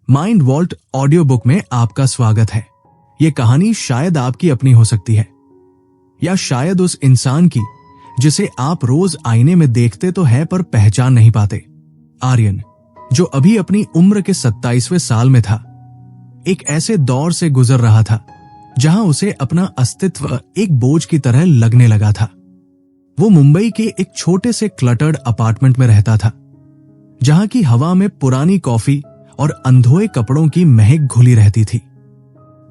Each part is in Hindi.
माइंड वॉल्ट ऑडियो बुक में आपका स्वागत है। ये कहानी शायद आपकी अपनी हो सकती है, या शायद उस इंसान की जिसे आप रोज आईने में देखते तो है पर पहचान नहीं पाते। आर्यन, जो अभी अपनी उम्र के 27वें साल में था, एक ऐसे दौर से गुजर रहा था जहां उसे अपना अस्तित्व एक बोझ की तरह लगने लगा था। वो मुंबई के एक छोटे से क्लटर्ड अपार्टमेंट में रहता था, जहां की हवा में पुरानी कॉफी और अंधोए कपड़ों की महक घुली रहती थी।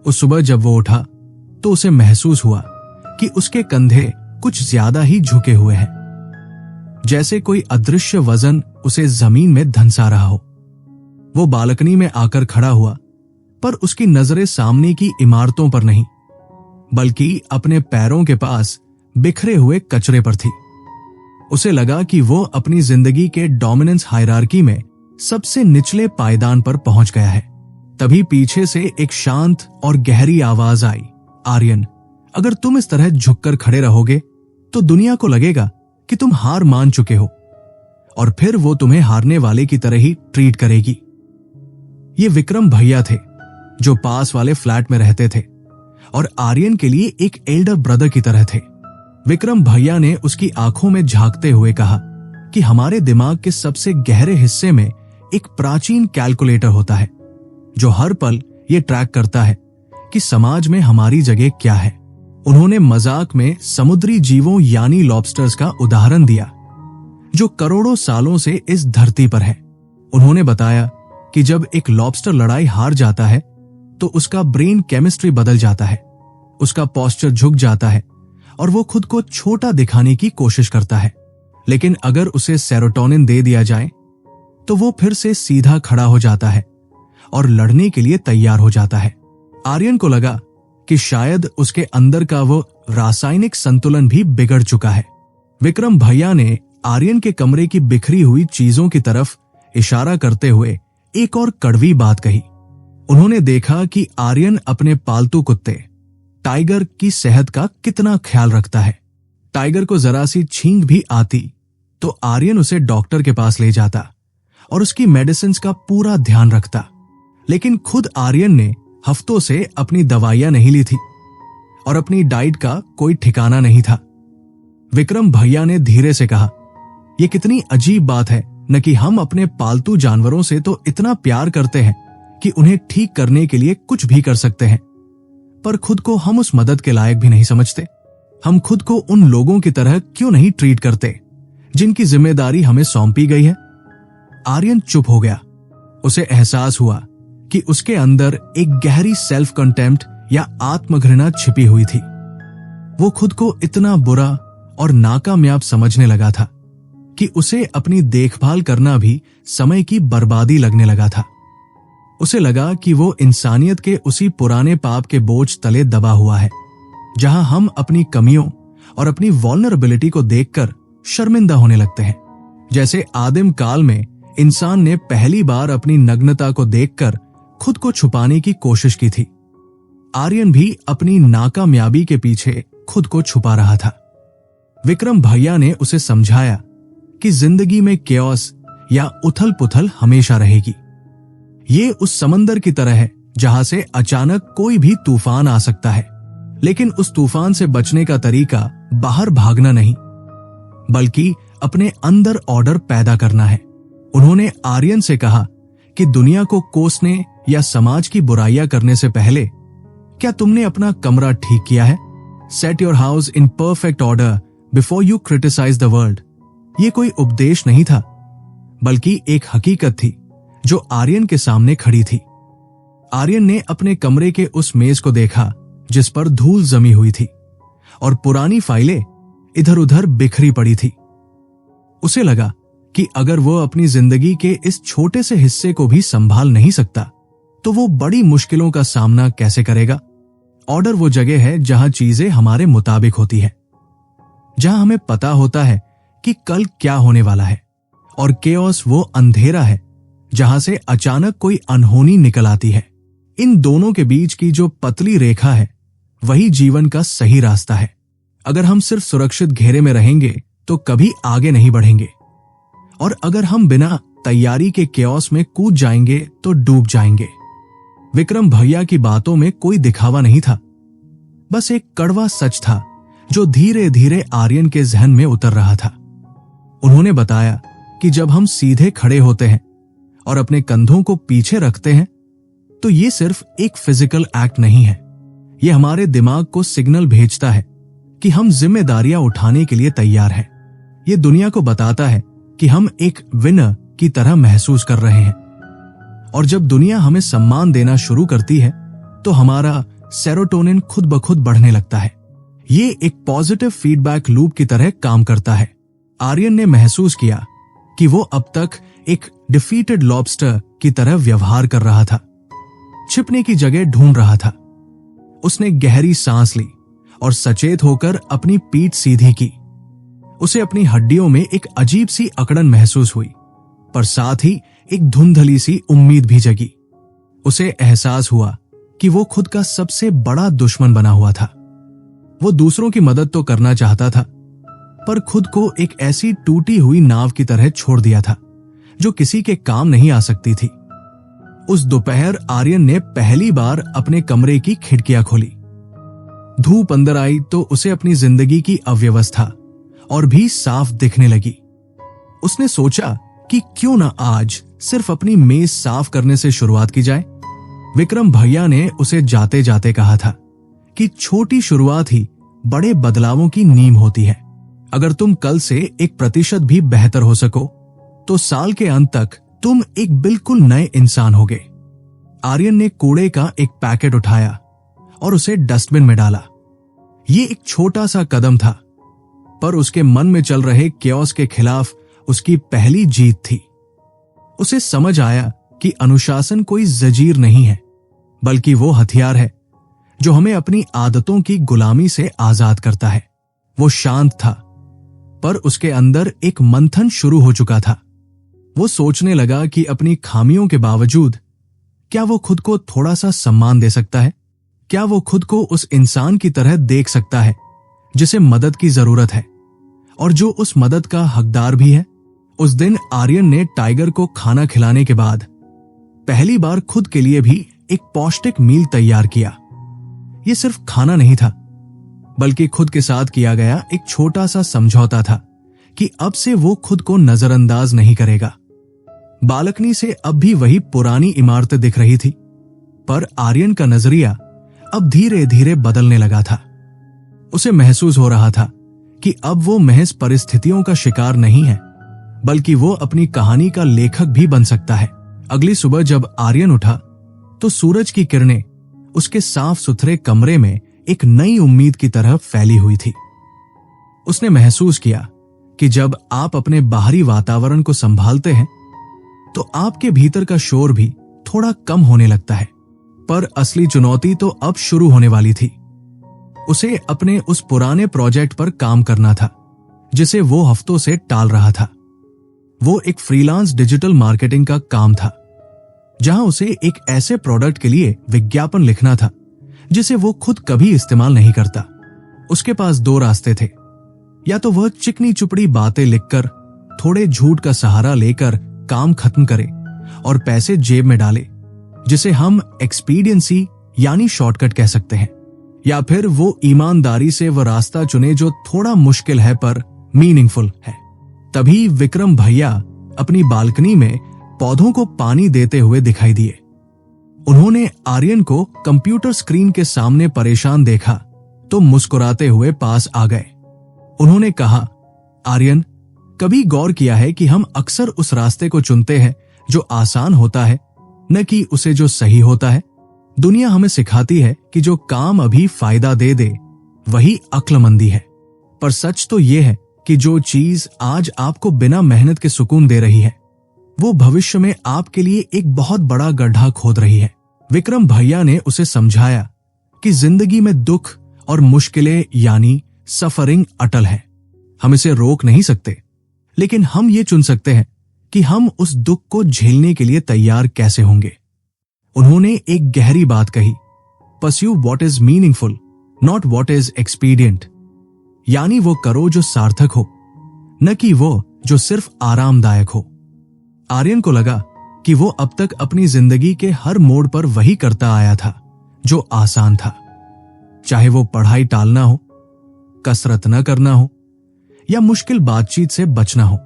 उस सुबह जब वो उठा तो उसे महसूस हुआ कि उसके कंधे कुछ ज्यादा ही झुके हुए हैं, जैसे कोई अदृश्य वजन उसे जमीन में धंसा रहा हो। वो बालकनी में आकर खड़ा हुआ, पर उसकी नजरें सामने की इमारतों पर नहीं, बल्कि अपने पैरों के पास बिखरे हुए कचरे पर थी। उसे लगा कि वो अपनी जिंदगी के डोमिनेंस हायरार्की में सबसे निचले पायदान पर पहुंच गया है। तभी पीछे से एक शांत और गहरी आवाज आई, आर्यन, अगर तुम इस तरह झुककर खड़े रहोगे तो दुनिया को लगेगा कि तुम हार मान चुके हो, और फिर वो तुम्हें हारने वाले की तरह ही ट्रीट करेगी। ये विक्रम भैया थे, जो पास वाले फ्लैट में रहते थे और आर्यन के लिए एक एल्डर ब्रदर की तरह थे। विक्रम भैया ने उसकी आंखों में झांकते हुए कहा कि हमारे दिमाग के सबसे गहरे हिस्से में एक प्राचीन कैलकुलेटर होता है, जो हर पल ये ट्रैक करता है कि समाज में हमारी जगह क्या है। उन्होंने मजाक में समुद्री जीवों यानी लॉबस्टर्स का उदाहरण दिया, जो करोड़ों सालों से इस धरती पर है। उन्होंने बताया कि जब एक लॉबस्टर लड़ाई हार जाता है तो उसका ब्रेन केमिस्ट्री बदल जाता है, उसका पोस्चर झुक जाता है और वो खुद को छोटा दिखाने की कोशिश करता है। लेकिन अगर उसे सेरोटोनिन दे दिया जाए तो वो फिर से सीधा खड़ा हो जाता है और लड़ने के लिए तैयार हो जाता है। आर्यन को लगा कि शायद उसके अंदर का वो रासायनिक संतुलन भी बिगड़ चुका है। विक्रम भैया ने आर्यन के कमरे की बिखरी हुई चीजों की तरफ इशारा करते हुए एक और कड़वी बात कही। उन्होंने देखा कि आर्यन अपने पालतू कुत्ते टाइगर की सेहत का कितना ख्याल रखता है। टाइगर को जरा सी छींक भी आती तो आर्यन उसे डॉक्टर के पास ले जाता और उसकी मेडिसिन का पूरा ध्यान रखता। लेकिन खुद आर्यन ने हफ्तों से अपनी दवाइयां नहीं ली थी और अपनी डाइट का कोई ठिकाना नहीं था। विक्रम भैया ने धीरे से कहा, यह कितनी अजीब बात है न कि हम अपने पालतू जानवरों से तो इतना प्यार करते हैं कि उन्हें ठीक करने के लिए कुछ भी कर सकते हैं, पर खुद को हम उस मदद के लायक भी नहीं समझते। हम खुद को उन लोगों की तरह क्यों नहीं ट्रीट करते जिनकी जिम्मेदारी हमें सौंपी गई है। आर्यन चुप हो गया। उसे एहसास हुआ कि उसके अंदर एक गहरी सेल्फ कंटेम्प्ट या आत्मघृणा छिपी हुई थी। वो खुद को इतना बुरा और नाकामयाब समझने लगा था कि उसे अपनी देखभाल करना भी समय की बर्बादी लगने लगा था। उसे लगा कि वो इंसानियत के उसी पुराने पाप के बोझ तले दबा हुआ है, जहां हम अपनी कमियों और अपनी वल्नरेबिलिटी को देखकर शर्मिंदा होने लगते हैं। जैसे आदिम काल में इंसान ने पहली बार अपनी नग्नता को देखकर खुद को छुपाने की कोशिश की थी, आर्यन भी अपनी नाकामयाबी के पीछे खुद को छुपा रहा था। विक्रम भैया ने उसे समझाया कि जिंदगी में केओस या उथल पुथल हमेशा रहेगी। ये उस समंदर की तरह है जहां से अचानक कोई भी तूफान आ सकता है, लेकिन उस तूफान से बचने का तरीका बाहर भागना नहीं, बल्कि अपने अंदर ऑर्डर पैदा करना है। उन्होंने आर्यन से कहा कि दुनिया को कोसने या समाज की बुराइयां करने से पहले क्या तुमने अपना कमरा ठीक किया है? Set your house in perfect order before you criticise the world. ये कोई उपदेश नहीं था, बल्कि एक हकीकत थी जो आर्यन के सामने खड़ी थी। आर्यन ने अपने कमरे के उस मेज को देखा जिस पर धूल जमी हुई थी और पुरानी फाइलें इधर उधर बिखरी पड़ी थी। उसे लगा कि अगर वो अपनी जिंदगी के इस छोटे से हिस्से को भी संभाल नहीं सकता तो वो बड़ी मुश्किलों का सामना कैसे करेगा। ऑर्डर वो जगह है जहां चीजें हमारे मुताबिक होती है, जहां हमें पता होता है कि कल क्या होने वाला है, और केओस वो अंधेरा है जहां से अचानक कोई अनहोनी निकल आती है। इन दोनों के बीच की जो पतली रेखा है वही जीवन का सही रास्ता है। अगर हम सिर्फ सुरक्षित घेरे में रहेंगे तो कभी आगे नहीं बढ़ेंगे, और अगर हम बिना तैयारी के केओस में कूद जाएंगे तो डूब जाएंगे। विक्रम भैया की बातों में कोई दिखावा नहीं था, बस एक कड़वा सच था जो धीरे धीरे आर्यन के जहन में उतर रहा था। उन्होंने बताया कि जब हम सीधे खड़े होते हैं और अपने कंधों को पीछे रखते हैं तो ये सिर्फ एक फिजिकल एक्ट नहीं है, ये हमारे दिमाग को सिग्नल भेजता है कि हम जिम्मेदारियां उठाने के लिए तैयार हैं। ये दुनिया को बताता है कि हम एक विनर की तरह महसूस कर रहे हैं। और जब दुनिया हमें सम्मान देना शुरू करती है तो हमारा सेरोटोनिन खुद ब खुद बढ़ने लगता है। ये एक पॉजिटिव फीडबैक लूप की तरह काम करता है। आर्यन ने महसूस किया कि वो अब तक एक डिफीटेड लॉबस्टर की तरह व्यवहार कर रहा था, छिपने की जगह ढूंढ रहा था। उसने गहरी सांस ली और सचेत होकर अपनी पीठ सीधी की। उसे अपनी हड्डियों में एक अजीब सी अकड़न महसूस हुई, पर साथ ही एक धुंधली सी उम्मीद भी जगी। उसे एहसास हुआ कि वो खुद का सबसे बड़ा दुश्मन बना हुआ था। वो दूसरों की मदद तो करना चाहता था, पर खुद को एक ऐसी टूटी हुई नाव की तरह छोड़ दिया था जो किसी के काम नहीं आ सकती थी। उस दोपहर आर्यन ने पहली बार अपने कमरे की खिड़कियां खोली। धूप अंदर आई तो उसे अपनी जिंदगी की अव्यवस्था और भी साफ दिखने लगी। उसने सोचा कि क्यों ना आज सिर्फ अपनी मेज साफ करने से शुरुआत की जाए। विक्रम भैया ने उसे जाते जाते कहा था कि छोटी शुरुआत ही बड़े बदलावों की नींव होती है। अगर तुम कल से 1% भी बेहतर हो सको तो साल के अंत तक तुम एक बिल्कुल नए इंसान होगे। आर्यन ने कूड़े का एक पैकेट उठाया और उसे डस्टबिन में डाला। ये एक छोटा सा कदम था, पर उसके मन में चल रहे केओस के खिलाफ उसकी पहली जीत थी। उसे समझ आया कि अनुशासन कोई जंजीर नहीं है, बल्कि वो हथियार है जो हमें अपनी आदतों की गुलामी से आजाद करता है। वो शांत था, पर उसके अंदर एक मंथन शुरू हो चुका था। वो सोचने लगा कि अपनी खामियों के बावजूद क्या वो खुद को थोड़ा सा सम्मान दे सकता है? क्या वो खुद को उस इंसान की तरह देख सकता है जिसे मदद की जरूरत है और जो उस मदद का हकदार भी है? उस दिन आर्यन ने टाइगर को खाना खिलाने के बाद पहली बार खुद के लिए भी एक पौष्टिक मील तैयार किया। ये सिर्फ खाना नहीं था, बल्कि खुद के साथ किया गया एक छोटा सा समझौता था कि अब से वो खुद को नजरअंदाज नहीं करेगा। बालकनी से अब भी वही पुरानी इमारतें दिख रही थी, पर आर्यन का नजरिया अब धीरे धीरे बदलने लगा था। उसे महसूस हो रहा था कि अब वो महज परिस्थितियों का शिकार नहीं है, बल्कि वो अपनी कहानी का लेखक भी बन सकता है। अगली सुबह जब आर्यन उठा तो सूरज की किरणें उसके साफ सुथरे कमरे में एक नई उम्मीद की तरह फैली हुई थी। उसने महसूस किया कि जब आप अपने बाहरी वातावरण को संभालते हैं तो आपके भीतर का शोर भी थोड़ा कम होने लगता है। पर असली चुनौती तो अब शुरू होने वाली थी। उसे अपने उस पुराने प्रोजेक्ट पर काम करना था जिसे वो हफ्तों से टाल रहा था। वो एक फ्रीलांस डिजिटल मार्केटिंग का काम था, जहां उसे एक ऐसे प्रोडक्ट के लिए विज्ञापन लिखना था जिसे वो खुद कभी इस्तेमाल नहीं करता। उसके पास दो रास्ते थे, या तो वह चिकनी चुपड़ी बातें लिखकर थोड़े झूठ का सहारा लेकर काम खत्म करे और पैसे जेब में डाले, जिसे हम एक्सपीडियंसी यानी शॉर्टकट कह सकते हैं, या फिर वो ईमानदारी से वह रास्ता चुने जो थोड़ा मुश्किल है पर मीनिंगफुल है। तभी विक्रम भैया अपनी बालकनी में पौधों को पानी देते हुए दिखाई दिए। उन्होंने आर्यन को कंप्यूटर स्क्रीन के सामने परेशान देखा तो मुस्कुराते हुए पास आ गए। उन्होंने कहा, आर्यन, कभी गौर किया है कि हम अक्सर उस रास्ते को चुनते हैं जो आसान होता है, न कि उसे जो सही होता है? दुनिया हमें सिखाती है कि जो काम अभी फायदा दे दे वही अक्लमंदी है, पर सच तो यह है कि जो चीज आज आपको बिना मेहनत के सुकून दे रही है वो भविष्य में आपके लिए एक बहुत बड़ा गड्ढा खोद रही है। विक्रम भैया ने उसे समझाया कि जिंदगी में दुख और मुश्किलें यानी सफरिंग अटल है। हम इसे रोक नहीं सकते, लेकिन हम ये चुन सकते हैं कि हम उस दुख को झेलने के लिए तैयार कैसे होंगे। उन्होंने एक गहरी बात कही, pursue what is meaningful, not what is expedient. यानी वो करो जो सार्थक हो, न कि वो जो सिर्फ आरामदायक हो। आर्यन को लगा कि वो अब तक अपनी जिंदगी के हर मोड़ पर वही करता आया था जो आसान था, चाहे वो पढ़ाई टालना हो, कसरत न करना हो या मुश्किल बातचीत से बचना हो।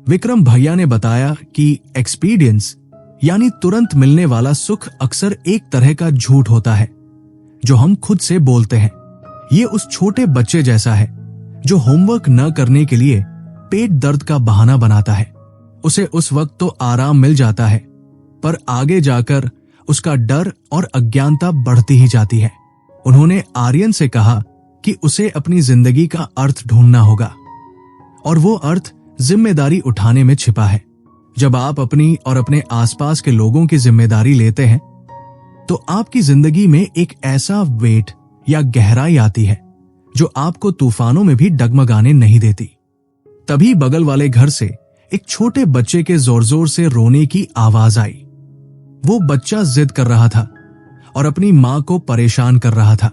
विक्रम भैया ने बताया कि एक्सपीडियंस यानी तुरंत मिलने वाला सुख अक्सर एक तरह का झूठ होता है जो हम खुद से बोलते हैं। ये उस छोटे बच्चे जैसा है जो होमवर्क न करने के लिए पेट दर्द का बहाना बनाता है। उसे उस वक्त तो आराम मिल जाता है, पर आगे जाकर उसका डर और अज्ञानता बढ़ती ही जाती है। उन्होंने आर्यन से कहा कि उसे अपनी जिंदगी का अर्थ ढूंढना होगा, और वो अर्थ जिम्मेदारी उठाने में छिपा है। जब आप अपनी और अपने आसपास के लोगों की जिम्मेदारी लेते हैं तो आपकी जिंदगी में एक ऐसा वेट या गहराई आती है जो आपको तूफानों में भी डगमगाने नहीं देती। तभी बगल वाले घर से एक छोटे बच्चे के जोर जोर से रोने की आवाज आई। वो बच्चा जिद कर रहा था और अपनी मां को परेशान कर रहा था।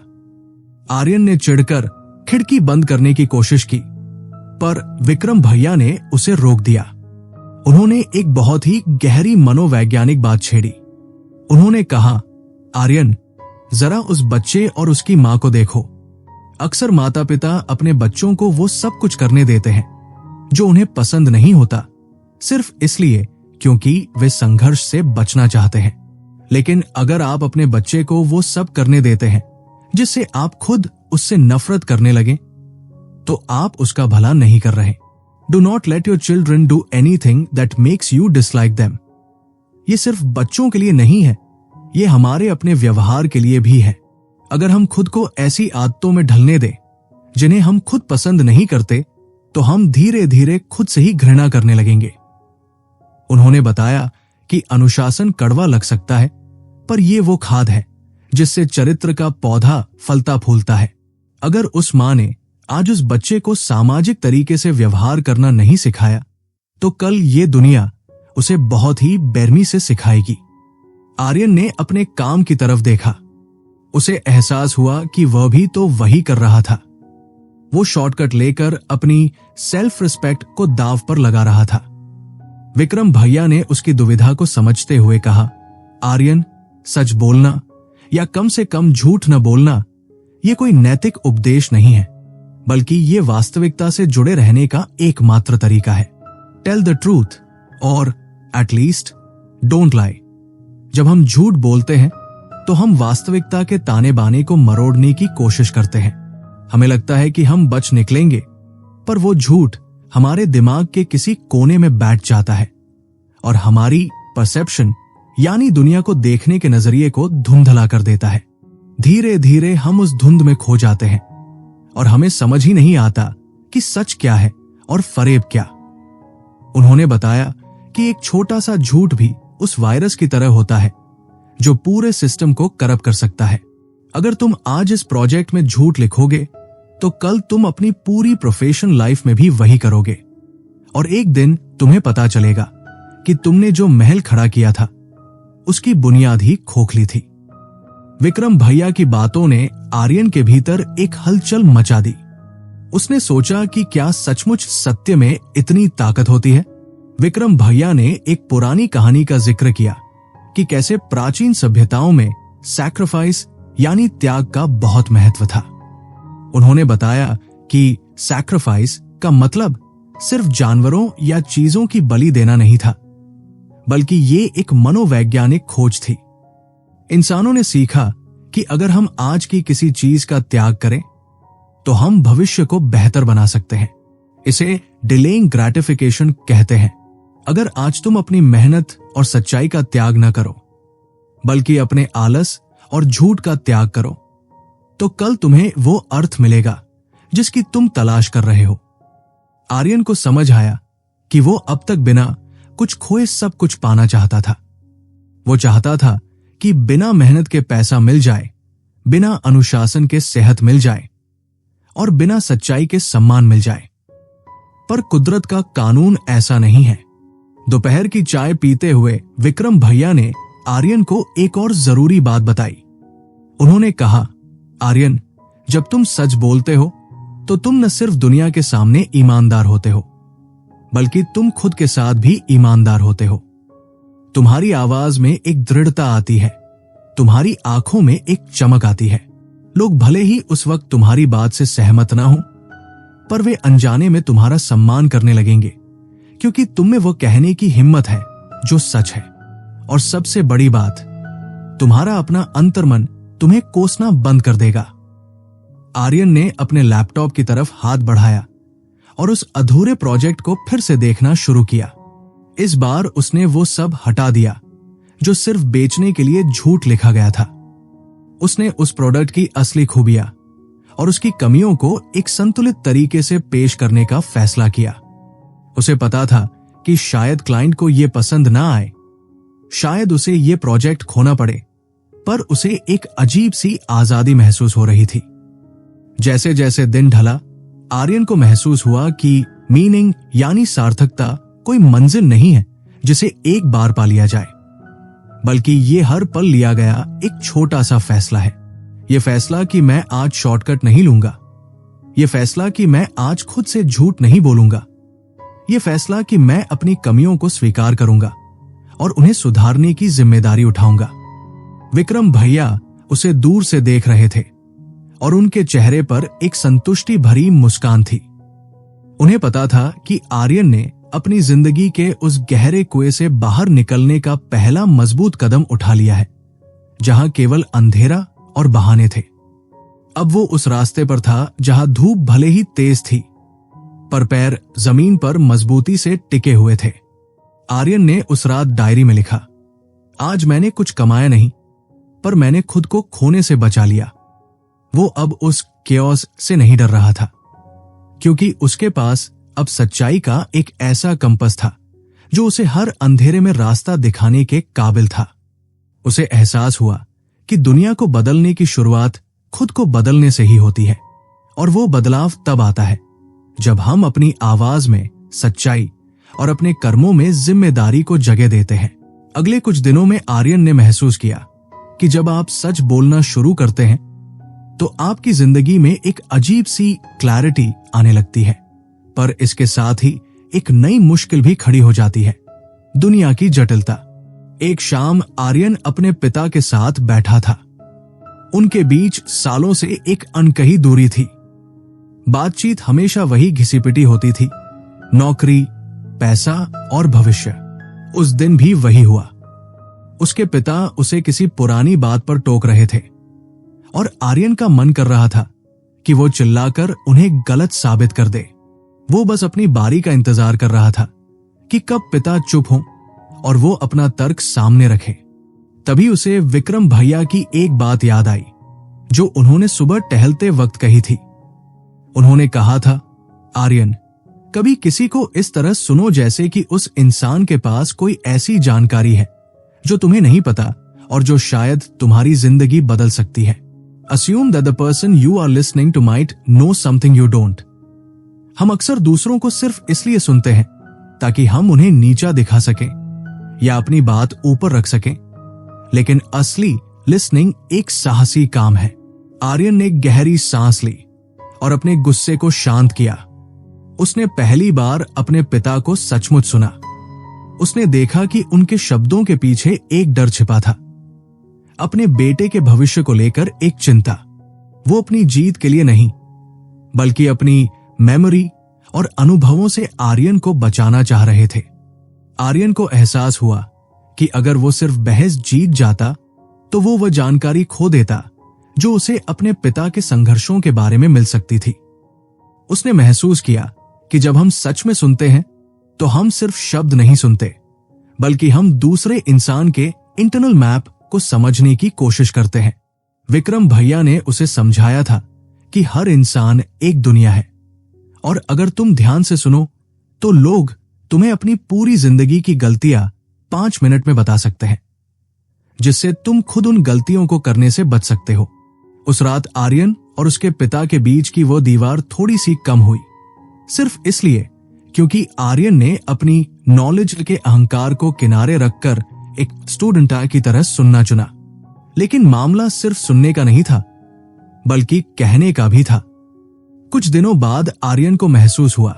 आर्यन ने चिढ़कर खिड़की बंद करने की कोशिश की, पर विक्रम भैया ने उसे रोक दिया। उन्होंने एक बहुत ही गहरी मनोवैज्ञानिक बात छेड़ी। उन्होंने कहा, आर्यन, जरा उस बच्चे और उसकी मां को देखो। अक्सर माता पिता अपने बच्चों को वो सब कुछ करने देते हैं जो उन्हें पसंद नहीं होता, सिर्फ इसलिए क्योंकि वे संघर्ष से बचना चाहते हैं। लेकिन अगर आप अपने बच्चे को वो सब करने देते हैं जिससे आप खुद उससे नफरत करने लगे, तो आप उसका भला नहीं कर रहे। Do not let your children do anything that makes you dislike them. ये सिर्फ बच्चों के लिए नहीं है, ये हमारे अपने व्यवहार के लिए भी है। अगर हम खुद को ऐसी आदतों में ढलने दें जिन्हें हम खुद पसंद नहीं करते, तो हम धीरे धीरे खुद से ही घृणा करने लगेंगे। उन्होंने बताया कि अनुशासन कड़वा लग सकता है, पर यह वो खाद है जिससे चरित्र का पौधा फलता फूलता है। अगर उस मां ने आज उस बच्चे को सामाजिक तरीके से व्यवहार करना नहीं सिखाया, तो कल ये दुनिया उसे बहुत ही बेरमी से सिखाएगी। आर्यन ने अपने काम की तरफ देखा। उसे एहसास हुआ कि वह भी तो वही कर रहा था। वो शॉर्टकट लेकर अपनी सेल्फ रिस्पेक्ट को दांव पर लगा रहा था। विक्रम भैया ने उसकी दुविधा को समझते हुए कहा, आर्यन, सच बोलना या कम से कम झूठ न बोलना ये कोई नैतिक उपदेश नहीं है, बल्कि ये वास्तविकता से जुड़े रहने का एकमात्र तरीका है। टेल द ट्रूथ और एट लीस्ट डोंट लाई। जब हम झूठ बोलते हैं तो हम वास्तविकता के ताने बाने को मरोड़ने की कोशिश करते हैं। हमें लगता है कि हम बच निकलेंगे, पर वो झूठ हमारे दिमाग के किसी कोने में बैठ जाता है और हमारी परसेप्शन यानी दुनिया को देखने के नजरिए को धुंधला कर देता है। धीरे धीरे हम उस धुंध में खो जाते हैं और हमें समझ ही नहीं आता कि सच क्या है और फरेब क्या। उन्होंने बताया कि एक छोटा सा झूठ भी उस वायरस की तरह होता है जो पूरे सिस्टम को करप्ट कर सकता है। अगर तुम आज इस प्रोजेक्ट में झूठ लिखोगे तो कल तुम अपनी पूरी प्रोफेशनल लाइफ में भी वही करोगे, और एक दिन तुम्हें पता चलेगा कि तुमने जो महल खड़ा किया था उसकी बुनियाद ही खोखली थी। विक्रम भैया की बातों ने आर्यन के भीतर एक हलचल मचा दी। उसने सोचा कि क्या सचमुच सत्य में इतनी ताकत होती है। विक्रम भैया ने एक पुरानी कहानी का जिक्र किया कि कैसे प्राचीन सभ्यताओं में सैक्रिफाइस यानी त्याग का बहुत महत्व था। उन्होंने बताया कि सैक्रिफाइस का मतलब सिर्फ जानवरों या चीजों की बलि देना नहीं था, बल्कि ये एक मनोवैज्ञानिक खोज थी। इंसानों ने सीखा कि अगर हम आज की किसी चीज का त्याग करें तो हम भविष्य को बेहतर बना सकते हैं। इसे डिलेइंग ग्रेटिफिकेशन कहते हैं। अगर आज तुम अपनी मेहनत और सच्चाई का त्याग न करो, बल्कि अपने आलस और झूठ का त्याग करो, तो कल तुम्हें वो अर्थ मिलेगा जिसकी तुम तलाश कर रहे हो। आर्यन को समझ आया कि वो अब तक बिना कुछ खोए सब कुछ पाना चाहता था। वो चाहता था कि बिना मेहनत के पैसा मिल जाए, बिना अनुशासन के सेहत मिल जाए और बिना सच्चाई के सम्मान मिल जाए। पर कुदरत का कानून ऐसा नहीं है। दोपहर की चाय पीते हुए विक्रम भैया ने आर्यन को एक और जरूरी बात बताई। उन्होंने कहा, आर्यन, जब तुम सच बोलते हो तो तुम न सिर्फ दुनिया के सामने ईमानदार होते हो, बल्कि तुम खुद के साथ भी ईमानदार होते हो। तुम्हारी आवाज में एक दृढ़ता आती है, तुम्हारी आंखों में एक चमक आती है। लोग भले ही उस वक्त तुम्हारी बात से सहमत ना हो, पर वे अनजाने में तुम्हारा सम्मान करने लगेंगे, क्योंकि तुम में वो कहने की हिम्मत है जो सच है। और सबसे बड़ी बात, तुम्हारा अपना अंतर्मन तुम्हें कोसना बंद कर देगा। आर्यन ने अपने लैपटॉप की तरफ हाथ बढ़ाया और उस अधूरे प्रोजेक्ट को फिर से देखना शुरू किया। इस बार उसने वो सब हटा दिया जो सिर्फ बेचने के लिए झूठ लिखा गया था। उसने उस प्रोडक्ट की असली खूबियां और उसकी कमियों को एक संतुलित तरीके से पेश करने का फैसला किया। उसे पता था कि शायद क्लाइंट को यह पसंद ना आए, शायद उसे यह प्रोजेक्ट खोना पड़े, पर उसे एक अजीब सी आजादी महसूस हो रही थी। जैसे जैसे दिन ढला, आर्यन को महसूस हुआ कि मीनिंग यानी सार्थकता कोई मंजिल नहीं है जिसे एक बार पा लिया जाए, बल्कि ये हर पल लिया गया एक छोटा सा फैसला है। यह फैसला कि मैं आज शॉर्टकट नहीं लूंगा, यह फैसला कि मैं आज खुद से झूठ नहीं बोलूंगा, यह फैसला कि मैं अपनी कमियों को स्वीकार करूंगा और उन्हें सुधारने की जिम्मेदारी उठाऊंगा। विक्रम भैया उसे दूर से देख रहे थे और उनके चेहरे पर एक संतुष्टि भरी मुस्कान थी। उन्हें पता था कि आर्यन ने अपनी जिंदगी के उस गहरे कुएं से बाहर निकलने का पहला मजबूत कदम उठा लिया है, जहां केवल अंधेरा और बहाने थे। अब वो उस रास्ते पर था जहां धूप भले ही तेज थी, पर पैर जमीन पर मजबूती से टिके हुए थे। आर्यन ने उस रात डायरी में लिखा, आज मैंने कुछ कमाया नहीं, पर मैंने खुद को खोने से बचा लिया। वो अब उस केओस से नहीं डर रहा था, क्योंकि उसके पास अब सच्चाई का एक ऐसा कंपस था जो उसे हर अंधेरे में रास्ता दिखाने के काबिल था। उसे एहसास हुआ कि दुनिया को बदलने की शुरुआत खुद को बदलने से ही होती है, और वो बदलाव तब आता है जब हम अपनी आवाज में सच्चाई और अपने कर्मों में जिम्मेदारी को जगह देते हैं। अगले कुछ दिनों में आर्यन ने महसूस किया कि जब आप सच बोलना शुरू करते हैं तो आपकी जिंदगी में एक अजीब सी क्लैरिटी आने लगती है, पर इसके साथ ही एक नई मुश्किल भी खड़ी हो जाती है, दुनिया की जटिलता। एक शाम आर्यन अपने पिता के साथ बैठा था। उनके बीच सालों से एक अनकही दूरी थी। बातचीत हमेशा वही घिसी पिटी होती थी, नौकरी, पैसा और भविष्य। उस दिन भी वही हुआ। उसके पिता उसे किसी पुरानी बात पर टोक रहे थे और आर्यन का मन कर रहा था कि वो चिल्लाकर उन्हें गलत साबित कर दे। वो बस अपनी बारी का इंतजार कर रहा था कि कब पिता चुप हों और वो अपना तर्क सामने रखे। तभी उसे विक्रम भैया की एक बात याद आई जो उन्होंने सुबह टहलते वक्त कही थी। उन्होंने कहा था, आर्यन, कभी किसी को इस तरह सुनो जैसे कि उस इंसान के पास कोई ऐसी जानकारी है जो तुम्हें नहीं पता और जो शायद तुम्हारी जिंदगी बदल सकती है। Assume that the person you are listening to might know something you don't. हम अक्सर दूसरों को सिर्फ इसलिए सुनते हैं ताकि हम उन्हें नीचा दिखा सकें या अपनी बात ऊपर रख सकें, लेकिन असली लिसनिंग एक साहसी काम है। आर्यन ने गहरी सांस ली और अपने गुस्से को शांत किया। उसने पहली बार अपने पिता को सचमुच सुना। उसने देखा कि उनके शब्दों के पीछे एक डर छिपा था, अपने बेटे के भविष्य को लेकर एक चिंता। वो अपनी जीत के लिए नहीं, बल्कि अपनी मेमोरी और अनुभवों से आर्यन को बचाना चाह रहे थे। आर्यन को एहसास हुआ कि अगर वो सिर्फ बहस जीत जाता तो वो वह जानकारी खो देता जो उसे अपने पिता के संघर्षों के बारे में मिल सकती थी। उसने महसूस किया कि जब हम सच में सुनते हैं तो हम सिर्फ शब्द नहीं सुनते, बल्कि हम दूसरे इंसान के इंटरनल मैप को समझने की कोशिश करते हैं। विक्रम भैया ने उसे समझाया था कि हर इंसान एक दुनिया है, और अगर तुम ध्यान से सुनो तो लोग तुम्हें अपनी पूरी जिंदगी की गलतियां 5 मिनट में बता सकते हैं, जिससे तुम खुद उन गलतियों को करने से बच सकते हो। उस रात आर्यन और उसके पिता के बीच की वो दीवार थोड़ी सी कम हुई, सिर्फ इसलिए क्योंकि आर्यन ने अपनी नॉलेज के अहंकार को किनारे रखकर एक स्टूडेंट की तरह सुनना चुना। लेकिन मामला सिर्फ सुनने का नहीं था, बल्कि कहने का भी था। कुछ दिनों बाद आर्यन को महसूस हुआ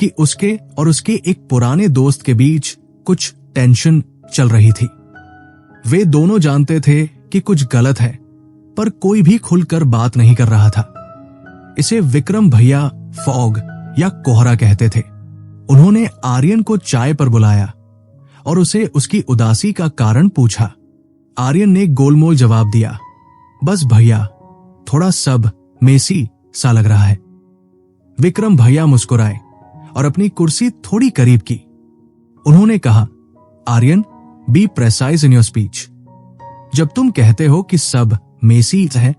कि उसके और उसके एक पुराने दोस्त के बीच कुछ टेंशन चल रही थी। वे दोनों जानते थे कि कुछ गलत है, पर कोई भी खुलकर बात नहीं कर रहा था। इसे विक्रम भैया फॉग या कोहरा कहते थे। उन्होंने आर्यन को चाय पर बुलाया और उसे उसकी उदासी का कारण पूछा। आर्यन ने गोलमोल जवाब दिया, बस भैया, थोड़ा सब मेसी सा लग रहा है। विक्रम भैया मुस्कुराए और अपनी कुर्सी थोड़ी करीब की। उन्होंने कहा, Aryan, be precise in your speech. जब तुम कहते हो कि सब मेसी है,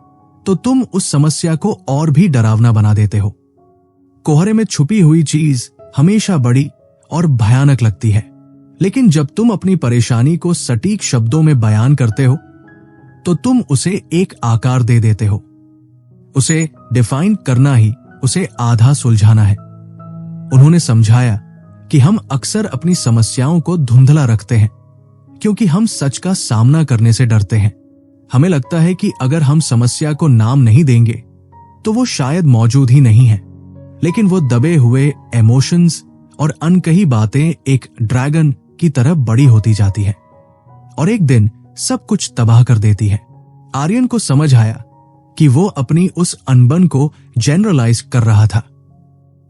तो तुम उस समस्या को और भी डरावना बना देते हो। कोहरे में छुपी हुई चीज हमेशा बड़ी और भयानक लगती है, लेकिन जब तुम अपनी परेशानी को सटीक शब्दों में बयान करते हो, तो तुम उसे एक आकार दे देते हो। उसे डिफाइन करना ही उसे आधा सुलझाना है। उन्होंने समझाया कि हम अक्सर अपनी समस्याओं को धुंधला रखते हैं, क्योंकि हम सच का सामना करने से डरते हैं। हमें लगता है कि अगर हम समस्या को नाम नहीं देंगे, तो वो शायद मौजूद ही नहीं है। लेकिन वो दबे हुए इमोशंस और अनकही बातें एक ड्रैगन की तरह बड़ी होती जाती है और एक दिन सब कुछ तबाह कर देती है। आर्यन को समझ आया कि वो अपनी उस अनबन को जनरलाइज कर रहा था।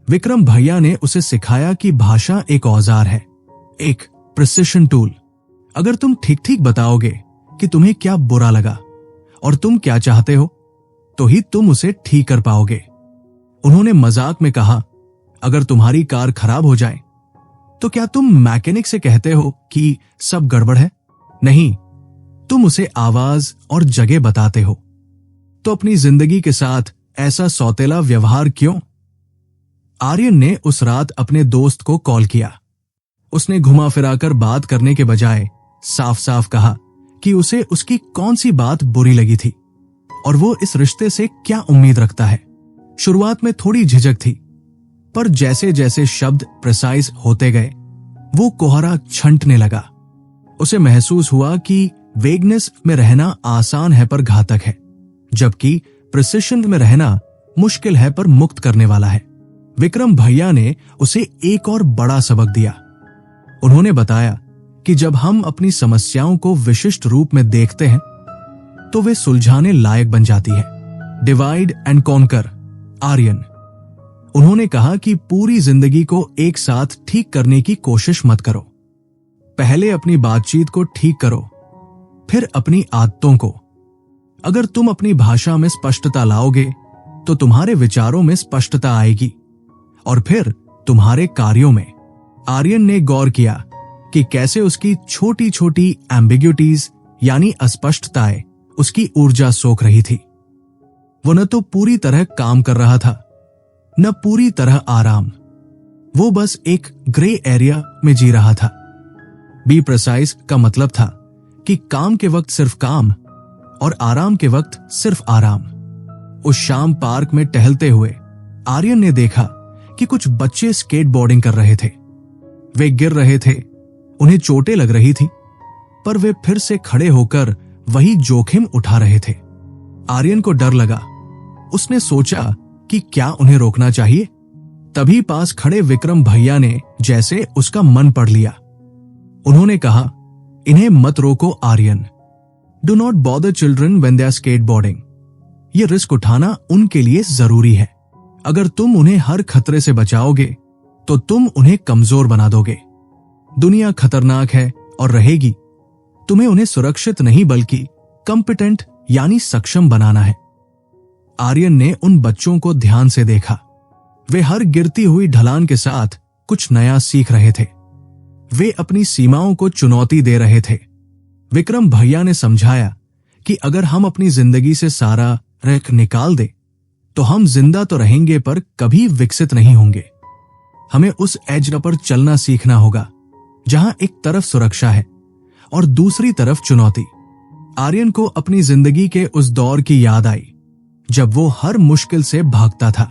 विक्रम भैया ने उसे सिखाया कि भाषा एक औजार है, एक प्रिसिशन टूल। अगर तुम ठीक ठीक बताओगे कि तुम्हें क्या बुरा लगा और तुम क्या चाहते हो, तो ही तुम उसे ठीक कर पाओगे। उन्होंने मजाक में कहा, अगर तुम्हारी कार खराब हो जाए, तो क्या तुम मैकेनिक से कहते हो कि सब गड़बड़ है? नहीं, तुम उसे आवाज और जगह बताते हो। तो अपनी जिंदगी के साथ ऐसा सौतेला व्यवहार क्यों? आर्यन ने उस रात अपने दोस्त को कॉल किया। उसने घुमा फिराकर बात करने के बजाय साफ साफ कहा कि उसे उसकी कौन सी बात बुरी लगी थी और वो इस रिश्ते से क्या उम्मीद रखता है। शुरुआत में थोड़ी झिझक थी, पर जैसे जैसे शब्द प्रिसाइज होते गए, वो कोहरा छंटने लगा। उसे महसूस हुआ कि वेगनेस में रहना आसान है पर घातक है, जबकि प्रिसिशन में रहना मुश्किल है पर मुक्त करने वाला है। विक्रम भैया ने उसे एक और बड़ा सबक दिया। उन्होंने बताया कि जब हम अपनी समस्याओं को विशिष्ट रूप में देखते हैं, तो वे सुलझाने लायक बन जाती है। Divide and conquer. आर्यन। उन्होंने कहा कि पूरी जिंदगी को एक साथ ठीक करने की कोशिश मत करो। पहले अपनी बातचीत को ठीक करो, फिर अपनी आदतों को। अगर तुम अपनी भाषा में स्पष्टता लाओगे, तो तुम्हारे विचारों में स्पष्टता आएगी और फिर तुम्हारे कार्यों में। आर्यन ने गौर किया कि कैसे उसकी छोटी छोटी एम्बिग्युइटीज यानी अस्पष्टताएं उसकी ऊर्जा सोख रही थी। वो न तो पूरी तरह काम कर रहा था, न पूरी तरह आराम। वो बस एक ग्रे एरिया में जी रहा था। बी प्रिसाइज का मतलब था कि काम के वक्त सिर्फ काम और आराम के वक्त सिर्फ आराम। उस शाम पार्क में टहलते हुए आर्यन ने देखा कि कुछ बच्चे स्केटबोर्डिंग कर रहे थे। वे गिर रहे थे, उन्हें चोटें लग रही थी, पर वे फिर से खड़े होकर वही जोखिम उठा रहे थे। आर्यन को डर लगा। उसने सोचा कि क्या उन्हें रोकना चाहिए। तभी पास खड़े विक्रम भैया ने जैसे उसका मन पढ़ लिया। उन्होंने कहा, इन्हें मत रोको Aryan. Do not bother children when they are skateboarding. ये रिस्क उठाना उनके लिए जरूरी है। अगर तुम उन्हें हर खतरे से बचाओगे, तो तुम उन्हें कमजोर बना दोगे। दुनिया खतरनाक है और रहेगी। तुम्हें उन्हें सुरक्षित नहीं बल्कि कॉम्पिटेंट यानी सक्षम बनाना है। आर्यन ने उन बच्चों को ध्यान से देखा। वे हर गिरती हुई ढलान के साथ कुछ नया सीख रहे थे। वे अपनी सीमाओं को चुनौती दे रहे थे। विक्रम भैया ने समझाया कि अगर हम अपनी जिंदगी से सारा रख निकाल दे, तो हम जिंदा तो रहेंगे पर कभी विकसित नहीं होंगे। हमें उस एज पर चलना सीखना होगा जहां एक तरफ सुरक्षा है और दूसरी तरफ चुनौती। आर्यन को अपनी जिंदगी के उस दौर की याद आई जब वो हर मुश्किल से भागता था।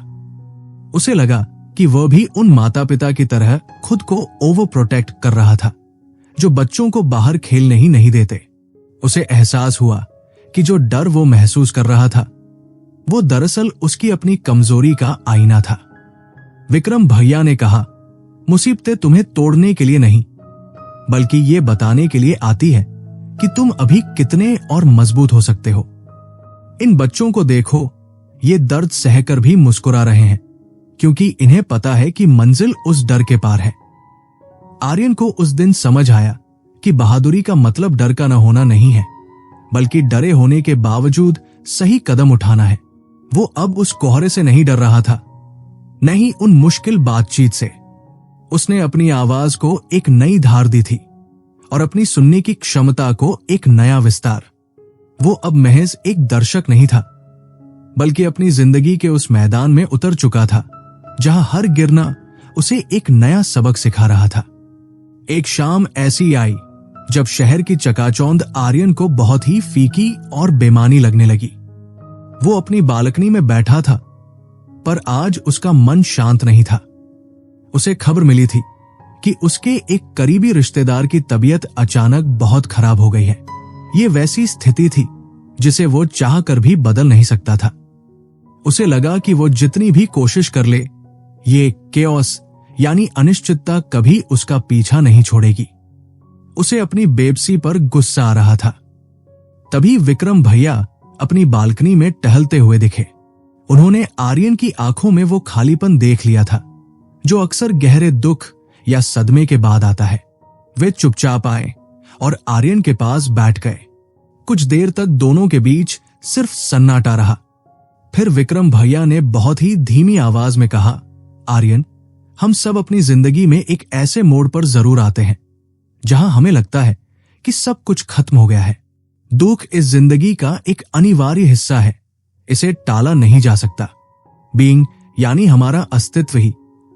उसे लगा कि वह भी उन माता पिता की तरह खुद को ओवर प्रोटेक्ट कर रहा था जो बच्चों को बाहर खेलने ही नहीं देते। उसे एहसास हुआ कि जो डर वो महसूस कर रहा था, वो दरअसल उसकी अपनी कमजोरी का आईना था। विक्रम भैया ने कहा, मुसीबतें तुम्हें तोड़ने के लिए नहीं, बल्कि ये बताने के लिए आती है कि तुम अभी कितने और मजबूत हो सकते हो। इन बच्चों को देखो, ये दर्द सहकर भी मुस्कुरा रहे हैं, क्योंकि इन्हें पता है कि मंजिल उस डर के पार है। आर्यन को उस दिन समझ आया कि बहादुरी का मतलब डर का न होना नहीं है, बल्कि डरे होने के बावजूद सही कदम उठाना है। वो अब उस कोहरे से नहीं डर रहा था, नहीं उन मुश्किल बातचीत से। उसने अपनी आवाज को एक नई धार दी थी और अपनी सुनने की क्षमता को एक नया विस्तार। वो अब महज एक दर्शक नहीं था, बल्कि अपनी जिंदगी के उस मैदान में उतर चुका था जहां हर गिरना उसे एक नया सबक सिखा रहा था। एक शाम ऐसी आई जब शहर की चकाचौंध आर्यन को बहुत ही फीकी और बेमानी लगने लगी। वो अपनी बालकनी में बैठा था, पर आज उसका मन शांत नहीं था। उसे खबर मिली थी कि उसके एक करीबी रिश्तेदार की तबीयत अचानक बहुत खराब हो गई है। ये वैसी स्थिति थी जिसे वो चाह कर भी बदल नहीं सकता था। उसे लगा कि वो जितनी भी कोशिश कर ले, ये केओस यानी अनिश्चितता कभी उसका पीछा नहीं छोड़ेगी। उसे अपनी बेबसी पर गुस्सा आ रहा था। तभी विक्रम भैया अपनी बालकनी में टहलते हुए दिखे। उन्होंने आर्यन की आंखों में वो खालीपन देख लिया था जो अक्सर गहरे दुख या सदमे के बाद आता है। वे चुपचाप आए और आर्यन के पास बैठ गए। कुछ देर तक दोनों के बीच सिर्फ सन्नाटा रहा। फिर विक्रम भैया ने बहुत ही धीमी आवाज में कहा, आर्यन, हम सब अपनी जिंदगी में एक ऐसे मोड़ पर जरूर आते हैं जहां हमें लगता है कि सब कुछ खत्म हो गया है। दुख इस जिंदगी का एक अनिवार्य हिस्सा है, इसे टाला नहीं जा सकता। बीइंग यानी हमारा अस्तित्व ही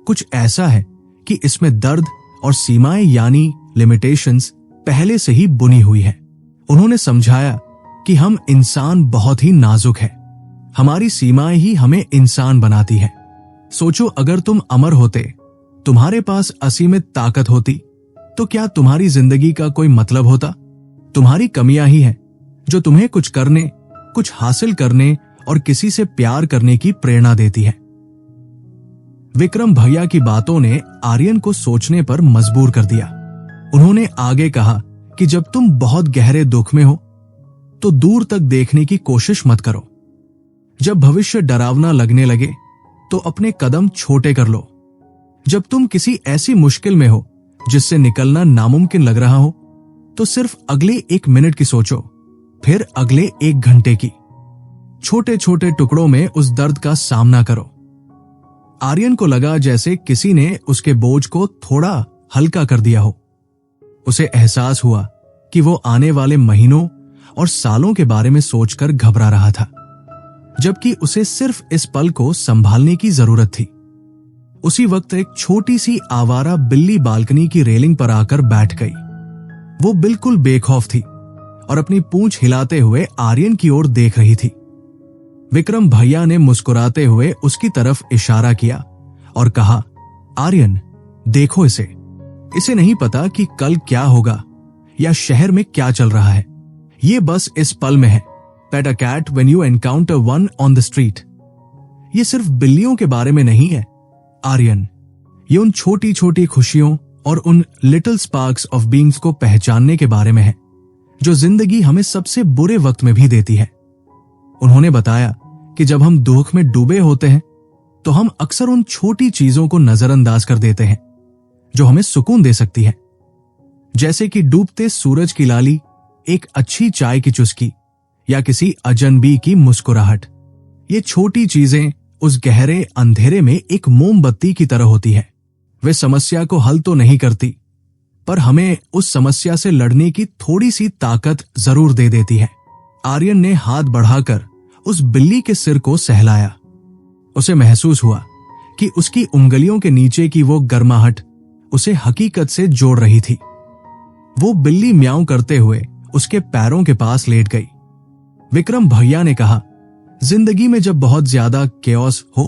कुछ ऐसा है कि इसमें दर्द और सीमाएं यानी लिमिटेशंस पहले से ही बुनी हुई है। उन्होंने समझाया कि हम इंसान बहुत ही नाजुक है, हमारी सीमाएं ही हमें इंसान बनाती है। सोचो, अगर तुम अमर होते, तुम्हारे पास असीमित ताकत होती, तो क्या तुम्हारी जिंदगी का कोई मतलब होता? तुम्हारी कमियां ही हैं जो तुम्हें कुछ करने, कुछ हासिल करने और किसी से प्यार करने की प्रेरणा देती है। विक्रम भैया की बातों ने आर्यन को सोचने पर मजबूर कर दिया। उन्होंने आगे कहा कि जब तुम बहुत गहरे दुख में हो तो दूर तक देखने की कोशिश मत करो। जब भविष्य डरावना लगने लगे तो अपने कदम छोटे कर लो। जब तुम किसी ऐसी मुश्किल में हो जिससे निकलना नामुमकिन लग रहा हो, तो सिर्फ अगले 1 मिनट की सोचो, फिर अगले 1 घंटे की। छोटे छोटे टुकड़ों में उस दर्द का सामना करो। आर्यन को लगा जैसे किसी ने उसके बोझ को थोड़ा हल्का कर दिया हो। उसे एहसास हुआ कि वो आने वाले महीनों और सालों के बारे में सोचकर घबरा रहा था, जबकि उसे सिर्फ इस पल को संभालने की जरूरत थी। उसी वक्त एक छोटी सी आवारा बिल्ली बालकनी की रेलिंग पर आकर बैठ गई। वो बिल्कुल बेखौफ थी और अपनी पूंछ हिलाते हुए आर्यन की ओर देख रही थी। विक्रम भैया ने मुस्कुराते हुए उसकी तरफ इशारा किया और कहा, आर्यन, देखो इसे नहीं पता कि कल क्या होगा या शहर में क्या चल रहा है। ये बस इस पल में है। Pet a cat when you encounter one on the street. ये सिर्फ बिल्लियों के बारे में नहीं है आर्यन, ये उन छोटी छोटी खुशियों और उन लिटिल स्पार्क्स ऑफ बीइंग्स को पहचानने के बारे में है जो जिंदगी हमें सबसे बुरे वक्त में भी देती है। उन्होंने बताया कि जब हम दुख में डूबे होते हैं तो हम अक्सर उन छोटी चीजों को नजरअंदाज कर देते हैं जो हमें सुकून दे सकती है, जैसे कि डूबते सूरज की लाली, एक अच्छी चाय की चुस्की या किसी अजनबी की मुस्कुराहट। ये छोटी चीजें उस गहरे अंधेरे में एक मोमबत्ती की तरह होती है। वे समस्या को हल तो नहीं करती, पर हमें उस समस्या से लड़ने की थोड़ी सी ताकत जरूर दे देती है। आर्यन ने हाथ बढ़ाकर उस बिल्ली के सिर को सहलाया। उसे महसूस हुआ कि उसकी उंगलियों के नीचे की वो गर्माहट उसे हकीकत से जोड़ रही थी। वो बिल्ली म्याऊं करते हुए उसके पैरों के पास लेट गई। विक्रम भैया ने कहा, जिंदगी में जब बहुत ज्यादा केओस हो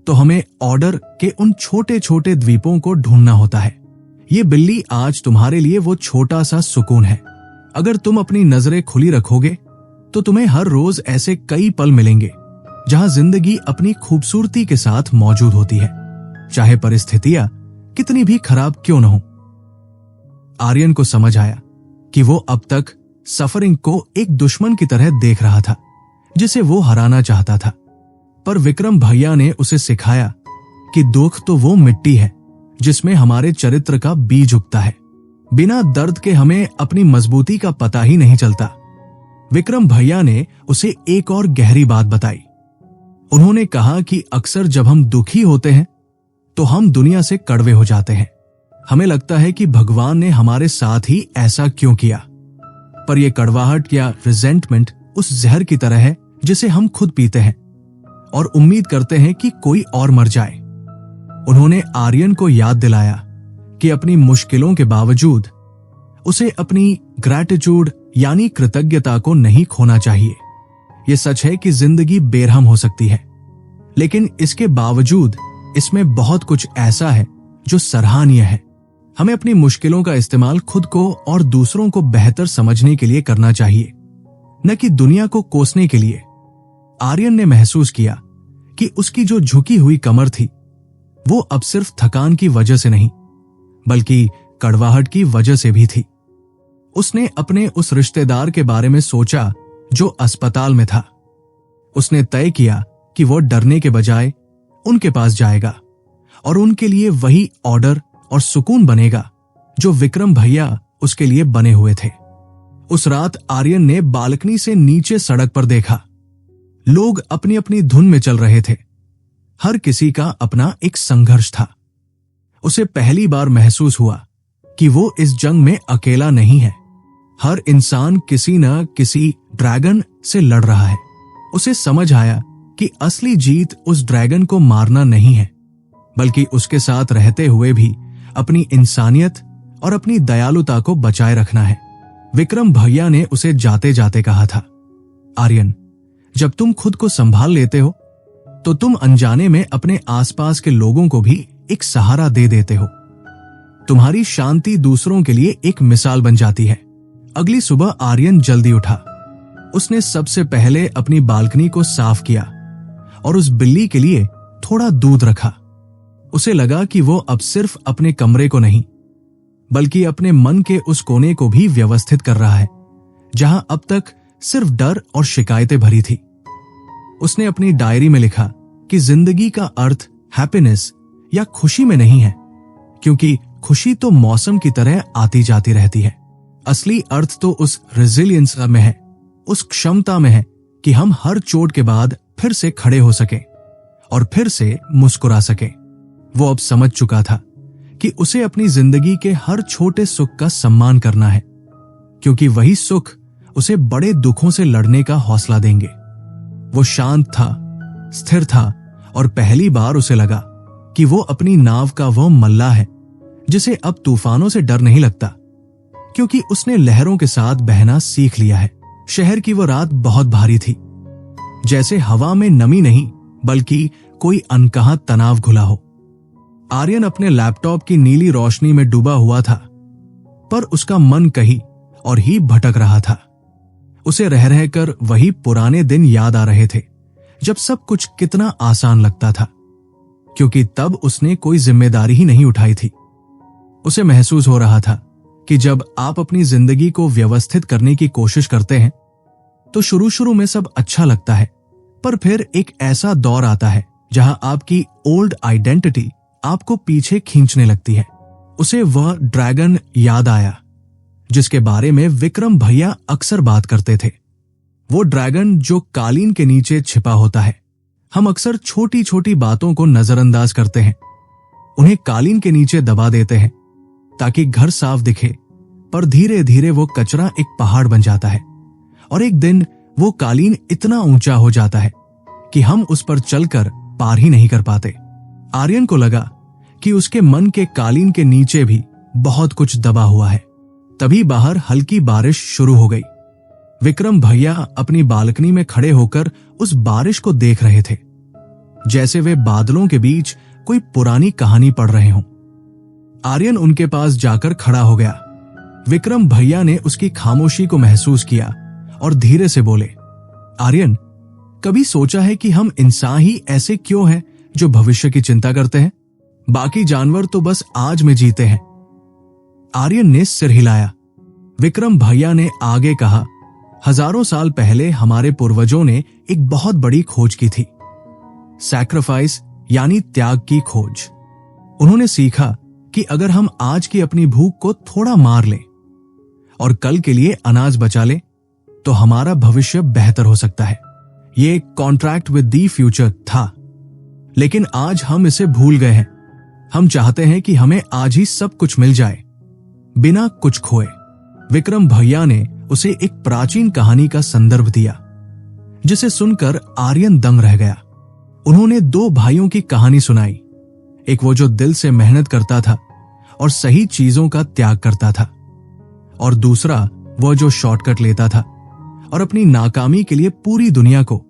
तो हमें ऑर्डर के उन छोटे छोटे द्वीपों को ढूंढना होता है। ये बिल्ली आज तुम्हारे लिए वो छोटा सा सुकून है। अगर तुम अपनी नजरें खुली रखोगे तो तुम्हें हर रोज ऐसे कई पल मिलेंगे जहां जिंदगी अपनी खूबसूरती के साथ मौजूद होती है। चाहे परिस्थितियां कितनी भी खराब क्यों न हो। आर्यन को समझ आया कि वो अब तक सफरिंग को एक दुश्मन की तरह देख रहा था जिसे वो हराना चाहता था। पर विक्रम भैया ने उसे सिखाया कि दुख तो वो मिट्टी है जिसमें हमारे चरित्र का बीज उगता है। बिना दर्द के हमें अपनी मजबूती का पता ही नहीं चलता। विक्रम भैया ने उसे एक और गहरी बात बताई। उन्होंने कहा कि अक्सर जब हम दुखी होते हैं तो हम दुनिया से कड़वे हो जाते हैं। हमें लगता है कि भगवान ने हमारे साथ ही ऐसा क्यों किया। पर यह कड़वाहट या रिजेंटमेंट उस जहर की तरह है जिसे हम खुद पीते हैं और उम्मीद करते हैं कि कोई और मर जाए। उन्होंने आर्यन को याद दिलाया कि अपनी मुश्किलों के बावजूद उसे अपनी ग्रैटिट्यूड यानी कृतज्ञता को नहीं खोना चाहिए। यह सच है कि जिंदगी बेरहम हो सकती है, लेकिन इसके बावजूद इसमें बहुत कुछ ऐसा है जो सराहनीय है। हमें अपनी मुश्किलों का इस्तेमाल खुद को और दूसरों को बेहतर समझने के लिए करना चाहिए, न कि दुनिया को कोसने के लिए। आर्यन ने महसूस किया कि उसकी जो झुकी हुई कमर थी वो अब सिर्फ थकान की वजह से नहीं बल्कि कड़वाहट की वजह से भी थी। उसने अपने उस रिश्तेदार के बारे में सोचा जो अस्पताल में था। उसने तय किया कि वो डरने के बजाय उनके पास जाएगा और उनके लिए वही ऑर्डर और सुकून बनेगा जो विक्रम भैया उसके लिए बने हुए थे। उस रात आर्यन ने बालकनी से नीचे सड़क पर देखा। लोग अपनी अपनी धुन में चल रहे थे। हर किसी का अपना एक संघर्ष था। उसे पहली बार महसूस हुआ कि वो इस जंग में अकेला नहीं है। हर इंसान किसी न किसी ड्रैगन से लड़ रहा है। उसे समझ आया कि असली जीत उस ड्रैगन को मारना नहीं है, बल्कि उसके साथ रहते हुए भी अपनी इंसानियत और अपनी दयालुता को बचाए रखना है। विक्रम भैया ने उसे जाते जाते कहा था, आर्यन, जब तुम खुद को संभाल लेते हो तो तुम अनजाने में अपने आसपास के लोगों को भी एक सहारा दे देते हो। तुम्हारी शांति दूसरों के लिए एक मिसाल बन जाती है। अगली सुबह आर्यन जल्दी उठा। उसने सबसे पहले अपनी बालकनी को साफ किया और उस बिल्ली के लिए थोड़ा दूध रखा। उसे लगा कि वो अब सिर्फ अपने कमरे को नहीं बल्कि अपने मन के उस कोने को भी व्यवस्थित कर रहा है जहां अब तक सिर्फ डर और शिकायतें भरी थी। उसने अपनी डायरी में लिखा कि जिंदगी का अर्थ हैप्पीनेस या खुशी में नहीं है, क्योंकि खुशी तो मौसम की तरह आती जाती रहती है। असली अर्थ तो उस रेजिलियंस में है, उस क्षमता में है कि हम हर चोट के बाद फिर से खड़े हो सके और फिर से मुस्कुरा सके। वो अब समझ चुका था कि उसे अपनी जिंदगी के हर छोटे सुख का सम्मान करना है, क्योंकि वही सुख उसे बड़े दुखों से लड़ने का हौसला देंगे। वो शांत था, स्थिर था और पहली बार उसे लगा कि वो अपनी नाव का वो मल्लाह है जिसे अब तूफानों से डर नहीं लगता, क्योंकि उसने लहरों के साथ बहना सीख लिया है। शहर की वो रात बहुत भारी थी, जैसे हवा में नमी नहीं बल्कि कोई अनकहा तनाव घुला हो। आर्यन अपने लैपटॉप की नीली रोशनी में डूबा हुआ था, पर उसका मन कहीं और ही भटक रहा था। उसे रह रहकर वही पुराने दिन याद आ रहे थे जब सब कुछ कितना आसान लगता था, क्योंकि तब उसने कोई जिम्मेदारी ही नहीं उठाई थी। उसे महसूस हो रहा था कि जब आप अपनी जिंदगी को व्यवस्थित करने की कोशिश करते हैं तो शुरू शुरू में सब अच्छा लगता है, पर फिर एक ऐसा दौर आता है जहां आपकी ओल्ड आइडेंटिटी आपको पीछे खींचने लगती है। उसे वह ड्रैगन याद आया जिसके बारे में विक्रम भैया अक्सर बात करते थे। वो ड्रैगन जो कालीन के नीचे छिपा होता है। हम अक्सर छोटी छोटी बातों को नजरअंदाज करते हैं, उन्हें कालीन के नीचे दबा देते हैं ताकि घर साफ दिखे, पर धीरे धीरे वो कचरा एक पहाड़ बन जाता है और एक दिन वो कालीन इतना ऊंचा हो जाता है कि हम उस पर चलकर पार ही नहीं कर पाते। आर्यन को लगा कि उसके मन के कालीन के नीचे भी बहुत कुछ दबा हुआ है। तभी बाहर हल्की बारिश शुरू हो गई। विक्रम भैया अपनी बालकनी में खड़े होकर उस बारिश को देख रहे थे, जैसे वे बादलों के बीच कोई पुरानी कहानी पढ़ रहे हों। आर्यन उनके पास जाकर खड़ा हो गया। विक्रम भैया ने उसकी खामोशी को महसूस किया और धीरे से बोले, आर्यन, कभी सोचा है कि हम इंसान ही ऐसे क्यों हैं जो भविष्य की चिंता करते हैं? बाकी जानवर तो बस आज में जीते हैं। आर्यन ने सिर हिलाया। विक्रम भैया ने आगे कहा, हजारों साल पहले हमारे पूर्वजों ने एक बहुत बड़ी खोज की थी, सैक्रिफाइस यानी त्याग की खोज। उन्होंने सीखा कि अगर हम आज की अपनी भूख को थोड़ा मार लें और कल के लिए अनाज बचा लें तो हमारा भविष्य बेहतर हो सकता है। ये कॉन्ट्रैक्ट विद द फ्यूचर था, लेकिन आज हम इसे भूल गए हैं। हम चाहते हैं कि हमें आज ही सब कुछ मिल जाए, बिना कुछ खोए। विक्रम भैया ने उसे एक प्राचीन कहानी का संदर्भ दिया, जिसे सुनकर आर्यन दंग रह गया। उन्होंने दो भाइयों की कहानी सुनाई, एक वो जो दिल से मेहनत करता था और सही चीजों का त्याग करता था, और दूसरा वो जो शॉर्टकट लेता था और अपनी नाकामी के लिए पूरी दुनिया को,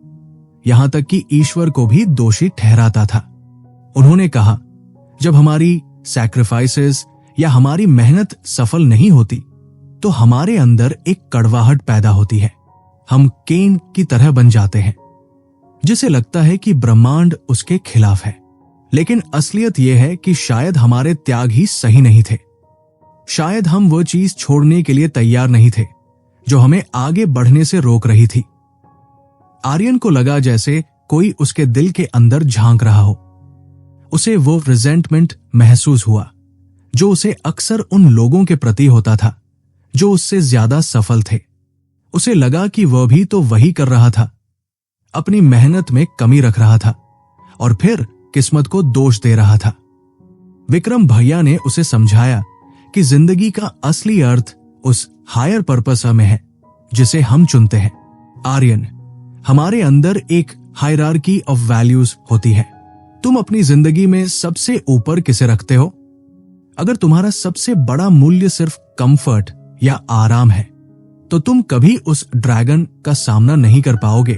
यहां तक कि ईश्वर को भी दोषी ठहराता था। उन्होंने कहा, जब हमारी सैक्रिफाइसेस या हमारी मेहनत सफल नहीं होती तो हमारे अंदर एक कड़वाहट पैदा होती है। हम केन की तरह बन जाते हैं, जिसे लगता है कि ब्रह्मांड उसके खिलाफ है। लेकिन असलियत यह है कि शायद हमारे त्याग ही सही नहीं थे। शायद हम वो चीज छोड़ने के लिए तैयार नहीं थे जो हमें आगे बढ़ने से रोक रही थी। आर्यन को लगा जैसे कोई उसके दिल के अंदर झांक रहा हो। उसे वो रिजेंटमेंट महसूस हुआ जो उसे अक्सर उन लोगों के प्रति होता था जो उससे ज्यादा सफल थे। उसे लगा कि वह भी तो वही कर रहा था, अपनी मेहनत में कमी रख रहा था और फिर किस्मत को दोष दे रहा था। विक्रम भैया ने उसे समझाया कि जिंदगी का असली अर्थ उस हायर पर्पस में है जिसे हम चुनते हैं। आर्यन, हमारे अंदर एक हायरार्की ऑफ वैल्यूज होती है। तुम अपनी जिंदगी में सबसे ऊपर किसे रखते हो? अगर तुम्हारा सबसे बड़ा मूल्य सिर्फ कंफर्ट या आराम है तो तुम कभी उस ड्रैगन का सामना नहीं कर पाओगे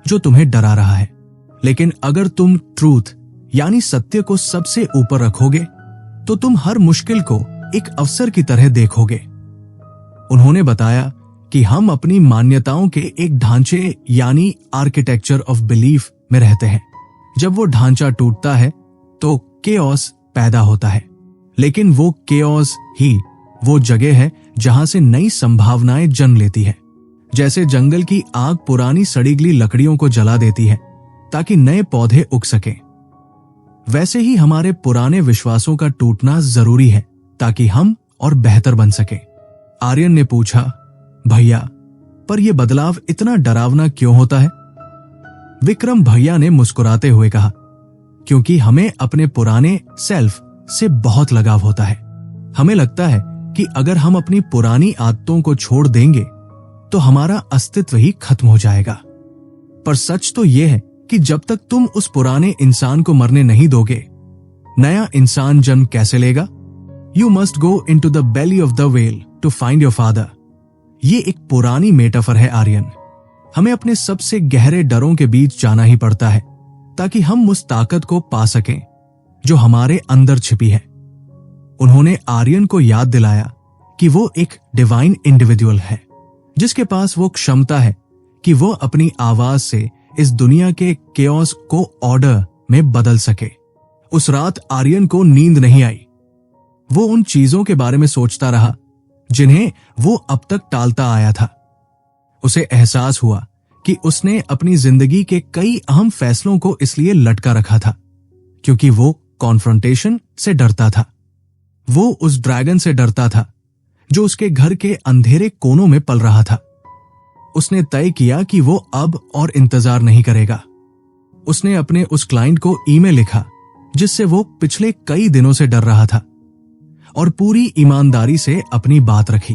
जो तुम्हें डरा रहा है। लेकिन अगर तुम ट्रूथ यानी सत्य को सबसे ऊपर रखोगे तो तुम हर मुश्किल को एक अवसर की तरह देखोगे। उन्होंने बताया कि हम अपनी मान्यताओं के एक ढांचे यानी आर्किटेक्चर ऑफ बिलीफ में रहते हैं। जब वो ढांचा टूटता है तो केओस पैदा होता है, लेकिन वो केओस ही वो जगह है जहां से नई संभावनाएं जन्म लेती है। जैसे जंगल की आग पुरानी सड़ी गली लकड़ियों को जला देती है ताकि नए पौधे उग सकें, वैसे ही हमारे पुराने विश्वासों का टूटना जरूरी है ताकि हम और बेहतर बन सके। आर्यन ने पूछा, भैया, पर यह बदलाव इतना डरावना क्यों होता है? विक्रम भैया ने मुस्कुराते हुए कहा, क्योंकि हमें अपने पुराने सेल्फ से बहुत लगाव होता है। हमें लगता है कि अगर हम अपनी पुरानी आदतों को छोड़ देंगे तो हमारा अस्तित्व ही खत्म हो जाएगा। पर सच तो यह है कि जब तक तुम उस पुराने इंसान को मरने नहीं दोगे, नया इंसान जन्म कैसे लेगा? You must go into the belly of the whale to find your father. ये एक पुरानी मेटाफर है आर्यन। हमें अपने सबसे गहरे डरों के बीच जाना ही पड़ता है ताकि हम उस ताकत को पा सकें जो हमारे अंदर छिपी है। उन्होंने आर्यन को याद दिलाया कि वो एक डिवाइन इंडिविजुअल है जिसके पास वो क्षमता है कि वो अपनी आवाज से इस दुनिया के केओस को ऑर्डर में बदल सके। उस रात आर्यन को नींद नहीं आई। वो उन चीजों के बारे में सोचता रहा जिन्हें वो अब तक टालता आया था। उसे एहसास हुआ कि उसने अपनी जिंदगी के कई अहम फैसलों को इसलिए लटका रखा था क्योंकि वो कॉन्फ्रंटेशन से डरता था। वो उस ड्रैगन से डरता था जो उसके घर के अंधेरे कोनों में पल रहा था। उसने तय किया कि वो अब और इंतजार नहीं करेगा। उसने अपने उस क्लाइंट को ईमेल लिखा जिससे वो पिछले कई दिनों से डर रहा था और पूरी ईमानदारी से अपनी बात रखी।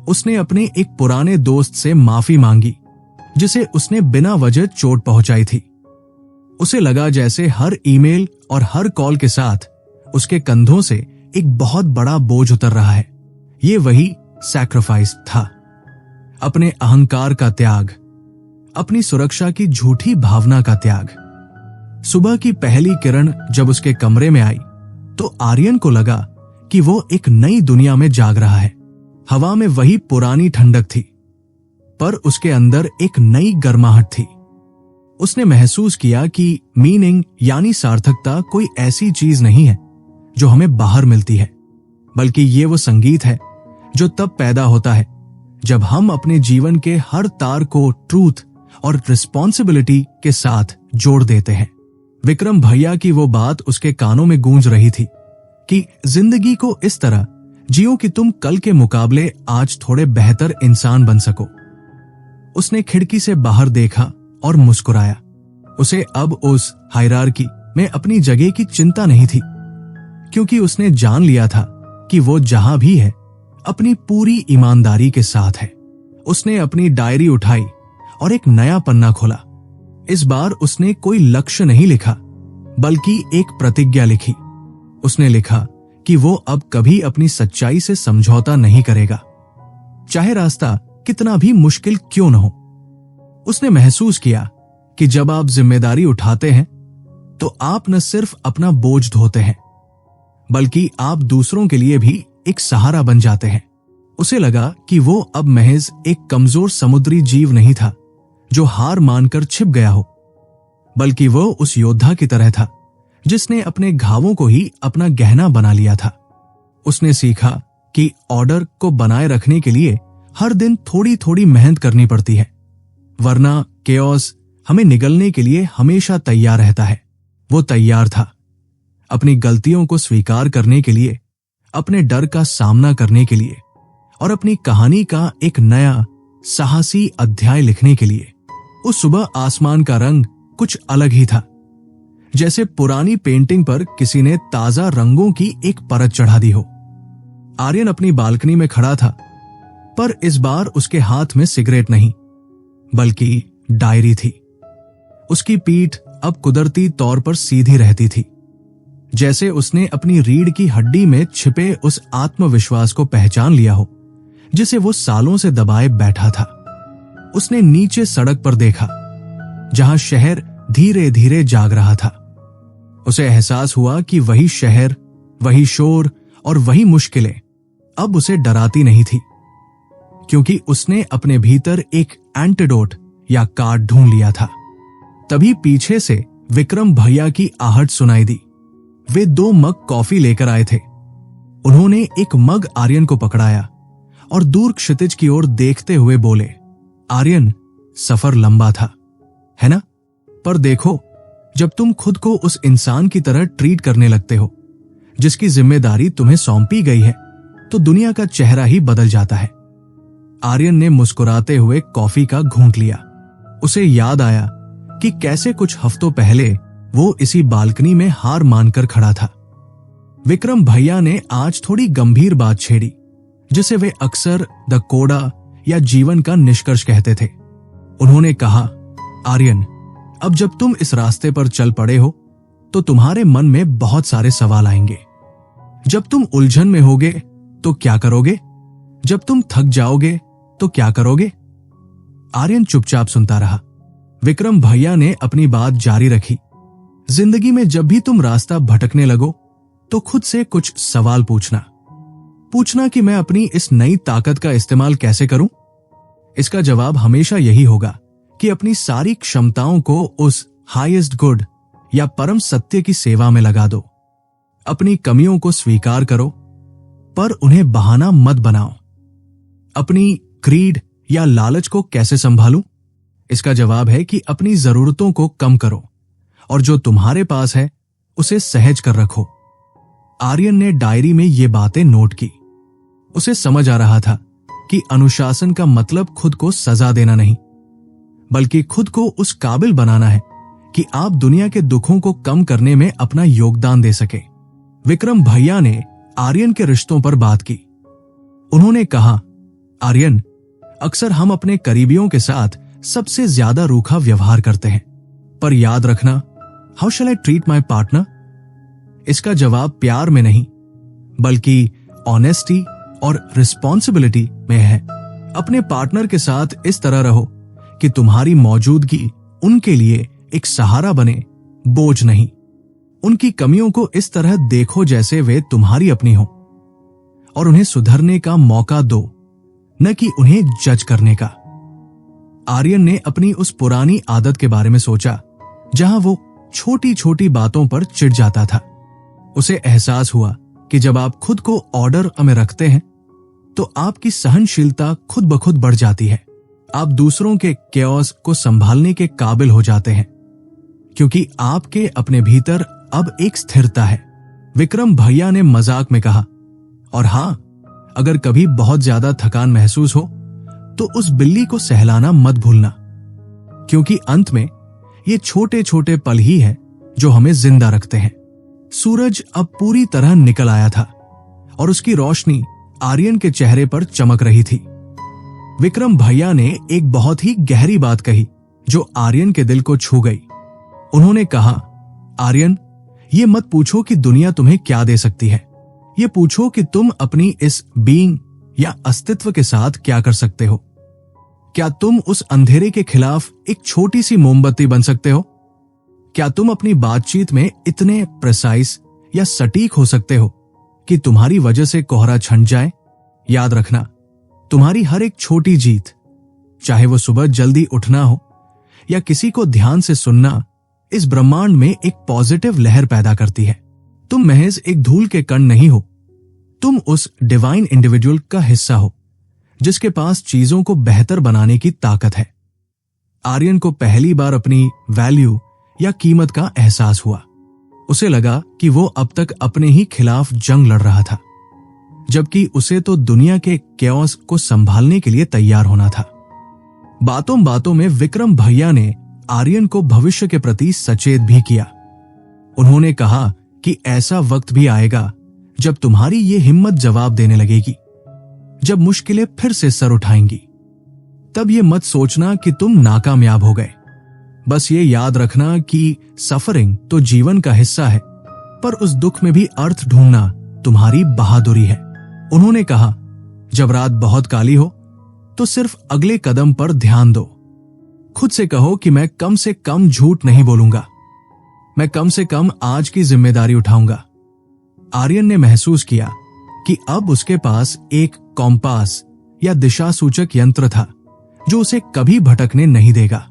उसने अपने एक पुराने दोस्त से माफी मांगी जिसे उसने बिना वजह चोट पहुंचाई थी। उसे लगा जैसे हर ईमेल और हर कॉल के साथ उसके कंधों से एक बहुत बड़ा बोझ उतर रहा है। ये वही सैक्रिफाइस था, अपने अहंकार का त्याग, अपनी सुरक्षा की झूठी भावना का त्याग। सुबह की पहली किरण जब उसके कमरे में आई तो आर्यन को लगा कि वो एक नई दुनिया में जाग रहा है। हवा में वही पुरानी ठंडक थी, पर उसके अंदर एक नई गर्माहट थी। उसने महसूस किया कि मीनिंग यानी सार्थकता कोई ऐसी चीज नहीं है जो हमें बाहर मिलती है, बल्कि ये वो संगीत है जो तब पैदा होता है जब हम अपने जीवन के हर तार को ट्रूथ और रिस्पॉन्सिबिलिटी के साथ जोड़ देते हैं। विक्रम भैया की वो बात उसके कानों में गूंज रही थी कि जिंदगी को इस तरह जियो कि तुम कल के मुकाबले आज थोड़े बेहतर इंसान बन सको। उसने खिड़की से बाहर देखा और मुस्कुराया। उसे अब उस हायरार्की में अपनी जगह की चिंता नहीं थी, क्योंकि उसने जान लिया था कि वो जहां भी है अपनी पूरी ईमानदारी के साथ है। उसने अपनी डायरी उठाई और एक नया पन्ना खोला। इस बार उसने कोई लक्ष्य नहीं लिखा, बल्कि एक प्रतिज्ञा लिखी। उसने लिखा कि वो अब कभी अपनी सच्चाई से समझौता नहीं करेगा, चाहे रास्ता कितना भी मुश्किल क्यों न हो। उसने महसूस किया कि जब आप जिम्मेदारी उठाते हैं तो आप न सिर्फ अपना बोझ ढोते हैं, बल्कि आप दूसरों के लिए भी एक सहारा बन जाते हैं। उसे लगा कि वो अब महज एक कमजोर समुद्री जीव नहीं था जो हार मानकर छिप गया हो, बल्कि वो उस योद्धा की तरह था जिसने अपने घावों को ही अपना गहना बना लिया था। उसने सीखा कि ऑर्डर को बनाए रखने के लिए हर दिन थोड़ी थोड़ी मेहनत करनी पड़ती है, वरना केओस हमें निगलने के लिए हमेशा तैयार रहता है। वो तैयार था अपनी गलतियों को स्वीकार करने के लिए, अपने डर का सामना करने के लिए और अपनी कहानी का एक नया साहसी अध्याय लिखने के लिए। उस सुबह आसमान का रंग कुछ अलग ही था, जैसे पुरानी पेंटिंग पर किसी ने ताजा रंगों की एक परत चढ़ा दी हो। आर्यन अपनी बालकनी में खड़ा था, पर इस बार उसके हाथ में सिगरेट नहीं, बल्कि डायरी थी। उसकी पीठ अब कुदरती तौर पर सीधी रहती थी, जैसे उसने अपनी रीढ़ की हड्डी में छिपे उस आत्मविश्वास को पहचान लिया हो जिसे वो सालों से दबाए बैठा था। उसने नीचे सड़क पर देखा, जहां शहर धीरे धीरे जाग रहा था। उसे एहसास हुआ कि वही शहर, वही शोर और वही मुश्किलें अब उसे डराती नहीं थी, क्योंकि उसने अपने भीतर एक एंटीडोट या कार्ड ढूंढ लिया था। तभी पीछे से विक्रम भैया की आहट सुनाई दी। वे 2 मग कॉफी लेकर आए थे। उन्होंने एक मग आर्यन को पकड़ाया और दूर क्षितिज की ओर देखते हुए बोले, आर्यन, सफर लंबा था, है ना? पर देखो, जब तुम खुद को उस इंसान की तरह ट्रीट करने लगते हो जिसकी जिम्मेदारी तुम्हें सौंपी गई है, तो दुनिया का चेहरा ही बदल जाता है। आर्यन ने मुस्कुराते हुए कॉफी का घूंट लिया। उसे याद आया कि कैसे कुछ हफ्तों पहले वो इसी बालकनी में हार मानकर खड़ा था। विक्रम भैया ने आज थोड़ी गंभीर बात छेड़ी, जिसे वे अक्सर द कोड़ा या जीवन का निष्कर्ष कहते थे। उन्होंने कहा, आर्यन, अब जब तुम इस रास्ते पर चल पड़े हो तो तुम्हारे मन में बहुत सारे सवाल आएंगे। जब तुम उलझन में होगे तो क्या करोगे? जब तुम थक जाओगे तो क्या करोगे? आर्यन चुपचाप सुनता रहा। विक्रम भैया ने अपनी बात जारी रखी। जिंदगी में जब भी तुम रास्ता भटकने लगो तो खुद से कुछ सवाल पूछना कि मैं अपनी इस नई ताकत का इस्तेमाल कैसे करूं? इसका जवाब हमेशा यही होगा कि अपनी सारी क्षमताओं को उस हाईएस्ट गुड या परम सत्य की सेवा में लगा दो। अपनी कमियों को स्वीकार करो, पर उन्हें बहाना मत बनाओ। अपनी क्रीड या लालच को कैसे संभालूं? इसका जवाब है कि अपनी जरूरतों को कम करो और जो तुम्हारे पास है उसे सहज कर रखो। आर्यन ने डायरी में ये बातें नोट की। उसे समझ आ रहा था कि अनुशासन का मतलब खुद को सजा देना नहीं, बल्कि खुद को उस काबिल बनाना है कि आप दुनिया के दुखों को कम करने में अपना योगदान दे सके। विक्रम भैया ने आर्यन के रिश्तों पर बात की। उन्होंने कहा, आर्यन, अक्सर हम अपने करीबियों के साथ सबसे ज्यादा रूखा व्यवहार करते हैं, पर याद रखना, how shell I treat my partner? इसका जवाब प्यार में नहीं, बल्कि ऑनेस्टी और रिस्पॉन्सिबिलिटी में है। अपने पार्टनर के साथ इस तरह रहो कि तुम्हारी मौजूदगी उनके लिए एक सहारा बने, बोझ नहीं। उनकी कमियों को इस तरह देखो जैसे वे तुम्हारी अपनी हो, और उन्हें सुधरने का मौका दो, न कि उन्हें जज करने का। आर्यन ने अपनी उस पुरानी आदत के बारे में सोचा, जहां वो छोटी छोटी बातों पर चिढ़ जाता था। उसे एहसास हुआ कि जब आप खुद को ऑर्डर में रखते हैं तो आपकी सहनशीलता खुद ब खुद बढ़ जाती है। आप दूसरों के कैओस को संभालने के काबिल हो जाते हैं क्योंकि आपके अपने भीतर अब एक स्थिरता है। विक्रम भैया ने मजाक में कहा, और हां, अगर कभी बहुत ज्यादा थकान महसूस हो तो उस बिल्ली को सहलाना मत भूलना, क्योंकि अंत में ये छोटे छोटे पल ही हैं जो हमें जिंदा रखते हैं। सूरज अब पूरी तरह निकल आया था और उसकी रोशनी आर्यन के चेहरे पर चमक रही थी। विक्रम भैया ने एक बहुत ही गहरी बात कही जो आर्यन के दिल को छू गई। उन्होंने कहा, आर्यन, ये मत पूछो कि दुनिया तुम्हें क्या दे सकती है, ये पूछो कि तुम अपनी इस बीइंग या अस्तित्व के साथ क्या कर सकते हो। क्या तुम उस अंधेरे के खिलाफ एक छोटी सी मोमबत्ती बन सकते हो? क्या तुम अपनी बातचीत में इतने प्रिसाइज या सटीक हो सकते हो कि तुम्हारी वजह से कोहरा छंट जाए? याद रखना, तुम्हारी हर एक छोटी जीत, चाहे वो सुबह जल्दी उठना हो या किसी को ध्यान से सुनना, इस ब्रह्मांड में एक पॉजिटिव लहर पैदा करती है। तुम महज एक धूल के कण नहीं हो, तुम उस डिवाइन इंडिविजुअल का हिस्सा हो जिसके पास चीजों को बेहतर बनाने की ताकत है। आर्यन को पहली बार अपनी वैल्यू या कीमत का एहसास हुआ। उसे लगा कि वो अब तक अपने ही खिलाफ जंग लड़ रहा था, जबकि उसे तो दुनिया के कैओस को संभालने के लिए तैयार होना था। बातों बातों में विक्रम भैया ने आर्यन को भविष्य के प्रति सचेत भी किया। उन्होंने कहा कि ऐसा वक्त भी आएगा जब तुम्हारी ये हिम्मत जवाब देने लगेगी, जब मुश्किलें फिर से सर उठाएंगी। तब ये मत सोचना कि तुम नाकामयाब हो गए। बस ये याद रखना कि सफरिंग तो जीवन का हिस्सा है, पर उस दुख में भी अर्थ ढूंढना तुम्हारी बहादुरी है। उन्होंने कहा, जब रात बहुत काली हो तो सिर्फ अगले कदम पर ध्यान दो। खुद से कहो कि मैं कम से कम झूठ नहीं बोलूंगा, मैं कम से कम आज की जिम्मेदारी उठाऊंगा। आर्यन ने महसूस किया कि अब उसके पास एक कॉम्पास या दिशा सूचक यंत्र था जो उसे कभी भटकने नहीं देगा।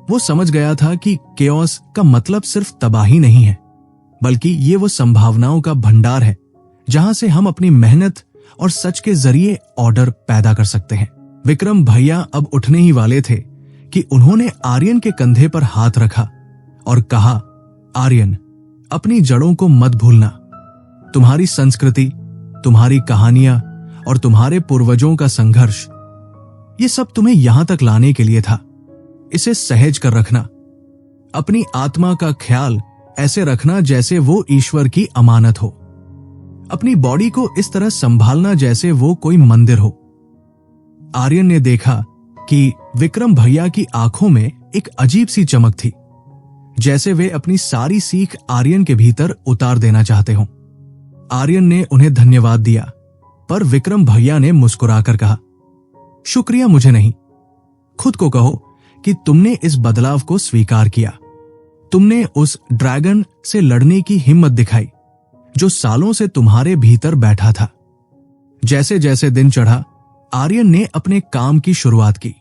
वो समझ गया था कि केओस का मतलब सिर्फ तबाही नहीं है, बल्कि ये वो संभावनाओं का भंडार है जहां से हम अपनी मेहनत और सच के जरिए ऑर्डर पैदा कर सकते हैं। विक्रम भैया अब उठने ही वाले थे कि उन्होंने आर्यन के कंधे पर हाथ रखा और कहा, आर्यन, अपनी जड़ों को मत भूलना। तुम्हारी संस्कृति, तुम्हारी कहानियां और तुम्हारे पूर्वजों का संघर्ष, ये सब तुम्हें यहां तक लाने के लिए था। इसे सहेज कर रखना। अपनी आत्मा का ख्याल ऐसे रखना जैसे वो ईश्वर की अमानत हो। अपनी बॉडी को इस तरह संभालना जैसे वो कोई मंदिर हो। आर्यन ने देखा कि विक्रम भैया की आंखों में एक अजीब सी चमक थी, जैसे वे अपनी सारी सीख आर्यन के भीतर उतार देना चाहते हों। आर्यन ने उन्हें धन्यवाद दिया, पर विक्रम भैया ने मुस्कुराकर कहा, शुक्रिया मुझे नहीं, खुद को कहो कि तुमने इस बदलाव को स्वीकार किया। तुमने उस ड्रैगन से लड़ने की हिम्मत दिखाई जो सालों से तुम्हारे भीतर बैठा था। जैसे जैसे दिन चढ़ा, आर्यन ने अपने काम की शुरुआत की,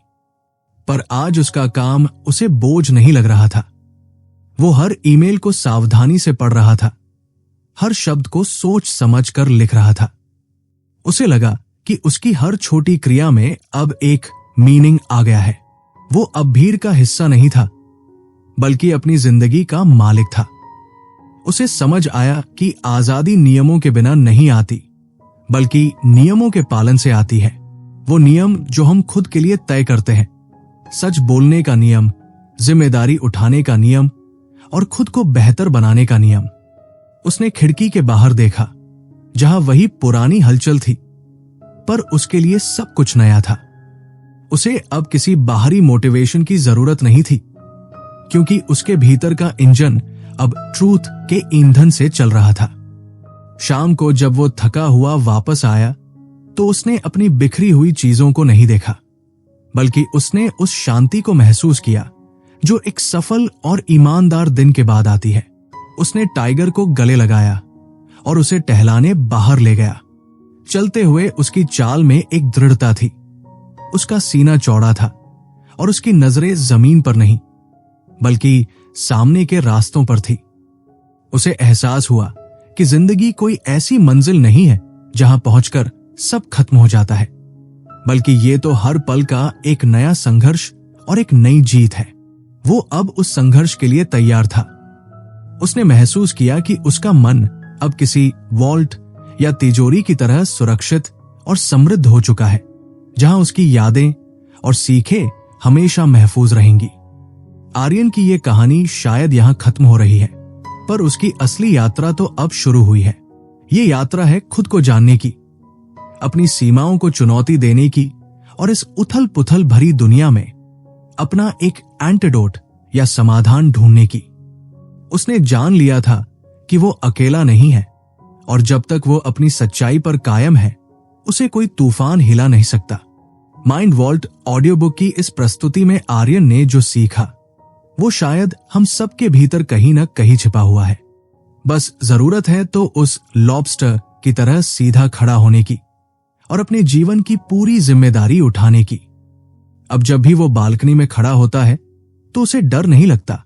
पर आज उसका काम उसे बोझ नहीं लग रहा था। वो हर ईमेल को सावधानी से पढ़ रहा था, हर शब्द को सोच समझ कर लिख रहा था। उसे लगा कि उसकी हर छोटी क्रिया में अब एक मीनिंग आ गया है। वो अब भीड़ का हिस्सा नहीं था, बल्कि अपनी जिंदगी का मालिक था। उसे समझ आया कि आजादी नियमों के बिना नहीं आती, बल्कि नियमों के पालन से आती है। वो नियम जो हम खुद के लिए तय करते हैं, सच बोलने का नियम, जिम्मेदारी उठाने का नियम और खुद को बेहतर बनाने का नियम। उसने खिड़की के बाहर देखा, जहां वही पुरानी हलचल थी, पर उसके लिए सब कुछ नया था। उसे अब किसी बाहरी मोटिवेशन की जरूरत नहीं थी, क्योंकि उसके भीतर का इंजन अब ट्रूथ के ईंधन से चल रहा था। शाम को जब वो थका हुआ वापस आया, तो उसने अपनी बिखरी हुई चीजों को नहीं देखा, बल्कि उसने उस शांति को महसूस किया जो एक सफल और ईमानदार दिन के बाद आती है। उसने टाइगर को गले लगाया और उसे टहलाने बाहर ले गया। चलते हुए उसकी चाल में एक दृढ़ता थी। उसका सीना चौड़ा था और उसकी नजरें जमीन पर नहीं, बल्कि सामने के रास्तों पर थी। उसे एहसास हुआ कि जिंदगी कोई ऐसी मंजिल नहीं है जहां पहुंचकर सब खत्म हो जाता है, बल्कि ये तो हर पल का एक नया संघर्ष और एक नई जीत है। वो अब उस संघर्ष के लिए तैयार था। उसने महसूस किया कि उसका मन अब किसी वॉल्ट या तिजोरी की तरह सुरक्षित और समृद्ध हो चुका है, जहां उसकी यादें और सीखें हमेशा महफूज रहेंगी। आर्यन की ये कहानी शायद यहां खत्म हो रही है, पर उसकी असली यात्रा तो अब शुरू हुई है। ये यात्रा है खुद को जानने की, अपनी सीमाओं को चुनौती देने की और इस उथल पुथल भरी दुनिया में अपना एक एंटीडोट या समाधान ढूंढने की। उसने जान लिया था कि वो अकेला नहीं है, और जब तक वो अपनी सच्चाई पर कायम है, उसे कोई तूफान हिला नहीं सकता। माइंड वॉल्ट ऑडियो बुक की इस प्रस्तुति में आर्यन ने जो सीखा, वो शायद हम सबके भीतर कहीं न कहीं छिपा हुआ है। बस जरूरत है तो उस लॉबस्टर की तरह सीधा खड़ा होने की और अपने जीवन की पूरी जिम्मेदारी उठाने की। अब जब भी वो बालकनी में खड़ा होता है तो उसे डर नहीं लगता,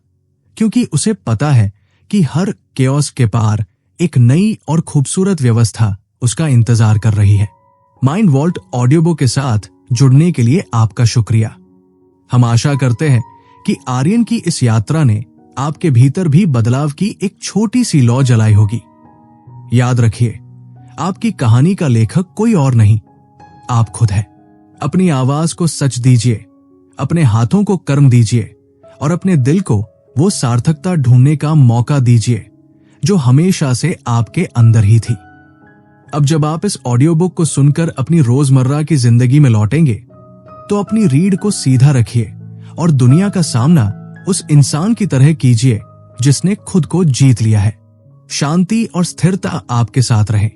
क्योंकि उसे पता है कि हर केओस के पार एक नई और खूबसूरत व्यवस्था उसका इंतजार कर रही है। माइंड वॉल्ट ऑडियो बुक के साथ जुड़ने के लिए आपका शुक्रिया। हम आशा करते हैं कि आर्यन की इस यात्रा ने आपके भीतर भी बदलाव की एक छोटी सी लौ जलाई होगी। याद रखिए, आपकी कहानी का लेखक कोई और नहीं, आप खुद हैं। अपनी आवाज को सच दीजिए, अपने हाथों को कर्म दीजिए और अपने दिल को वो सार्थकता ढूंढने का मौका दीजिए जो हमेशा से आपके अंदर ही थी। अब जब आप इस ऑडियो बुक को सुनकर अपनी रोजमर्रा की जिंदगी में लौटेंगे, तो अपनी रीढ़ को सीधा रखिए और दुनिया का सामना उस इंसान की तरह कीजिए जिसने खुद को जीत लिया है। शांति और स्थिरता आपके साथ रहे।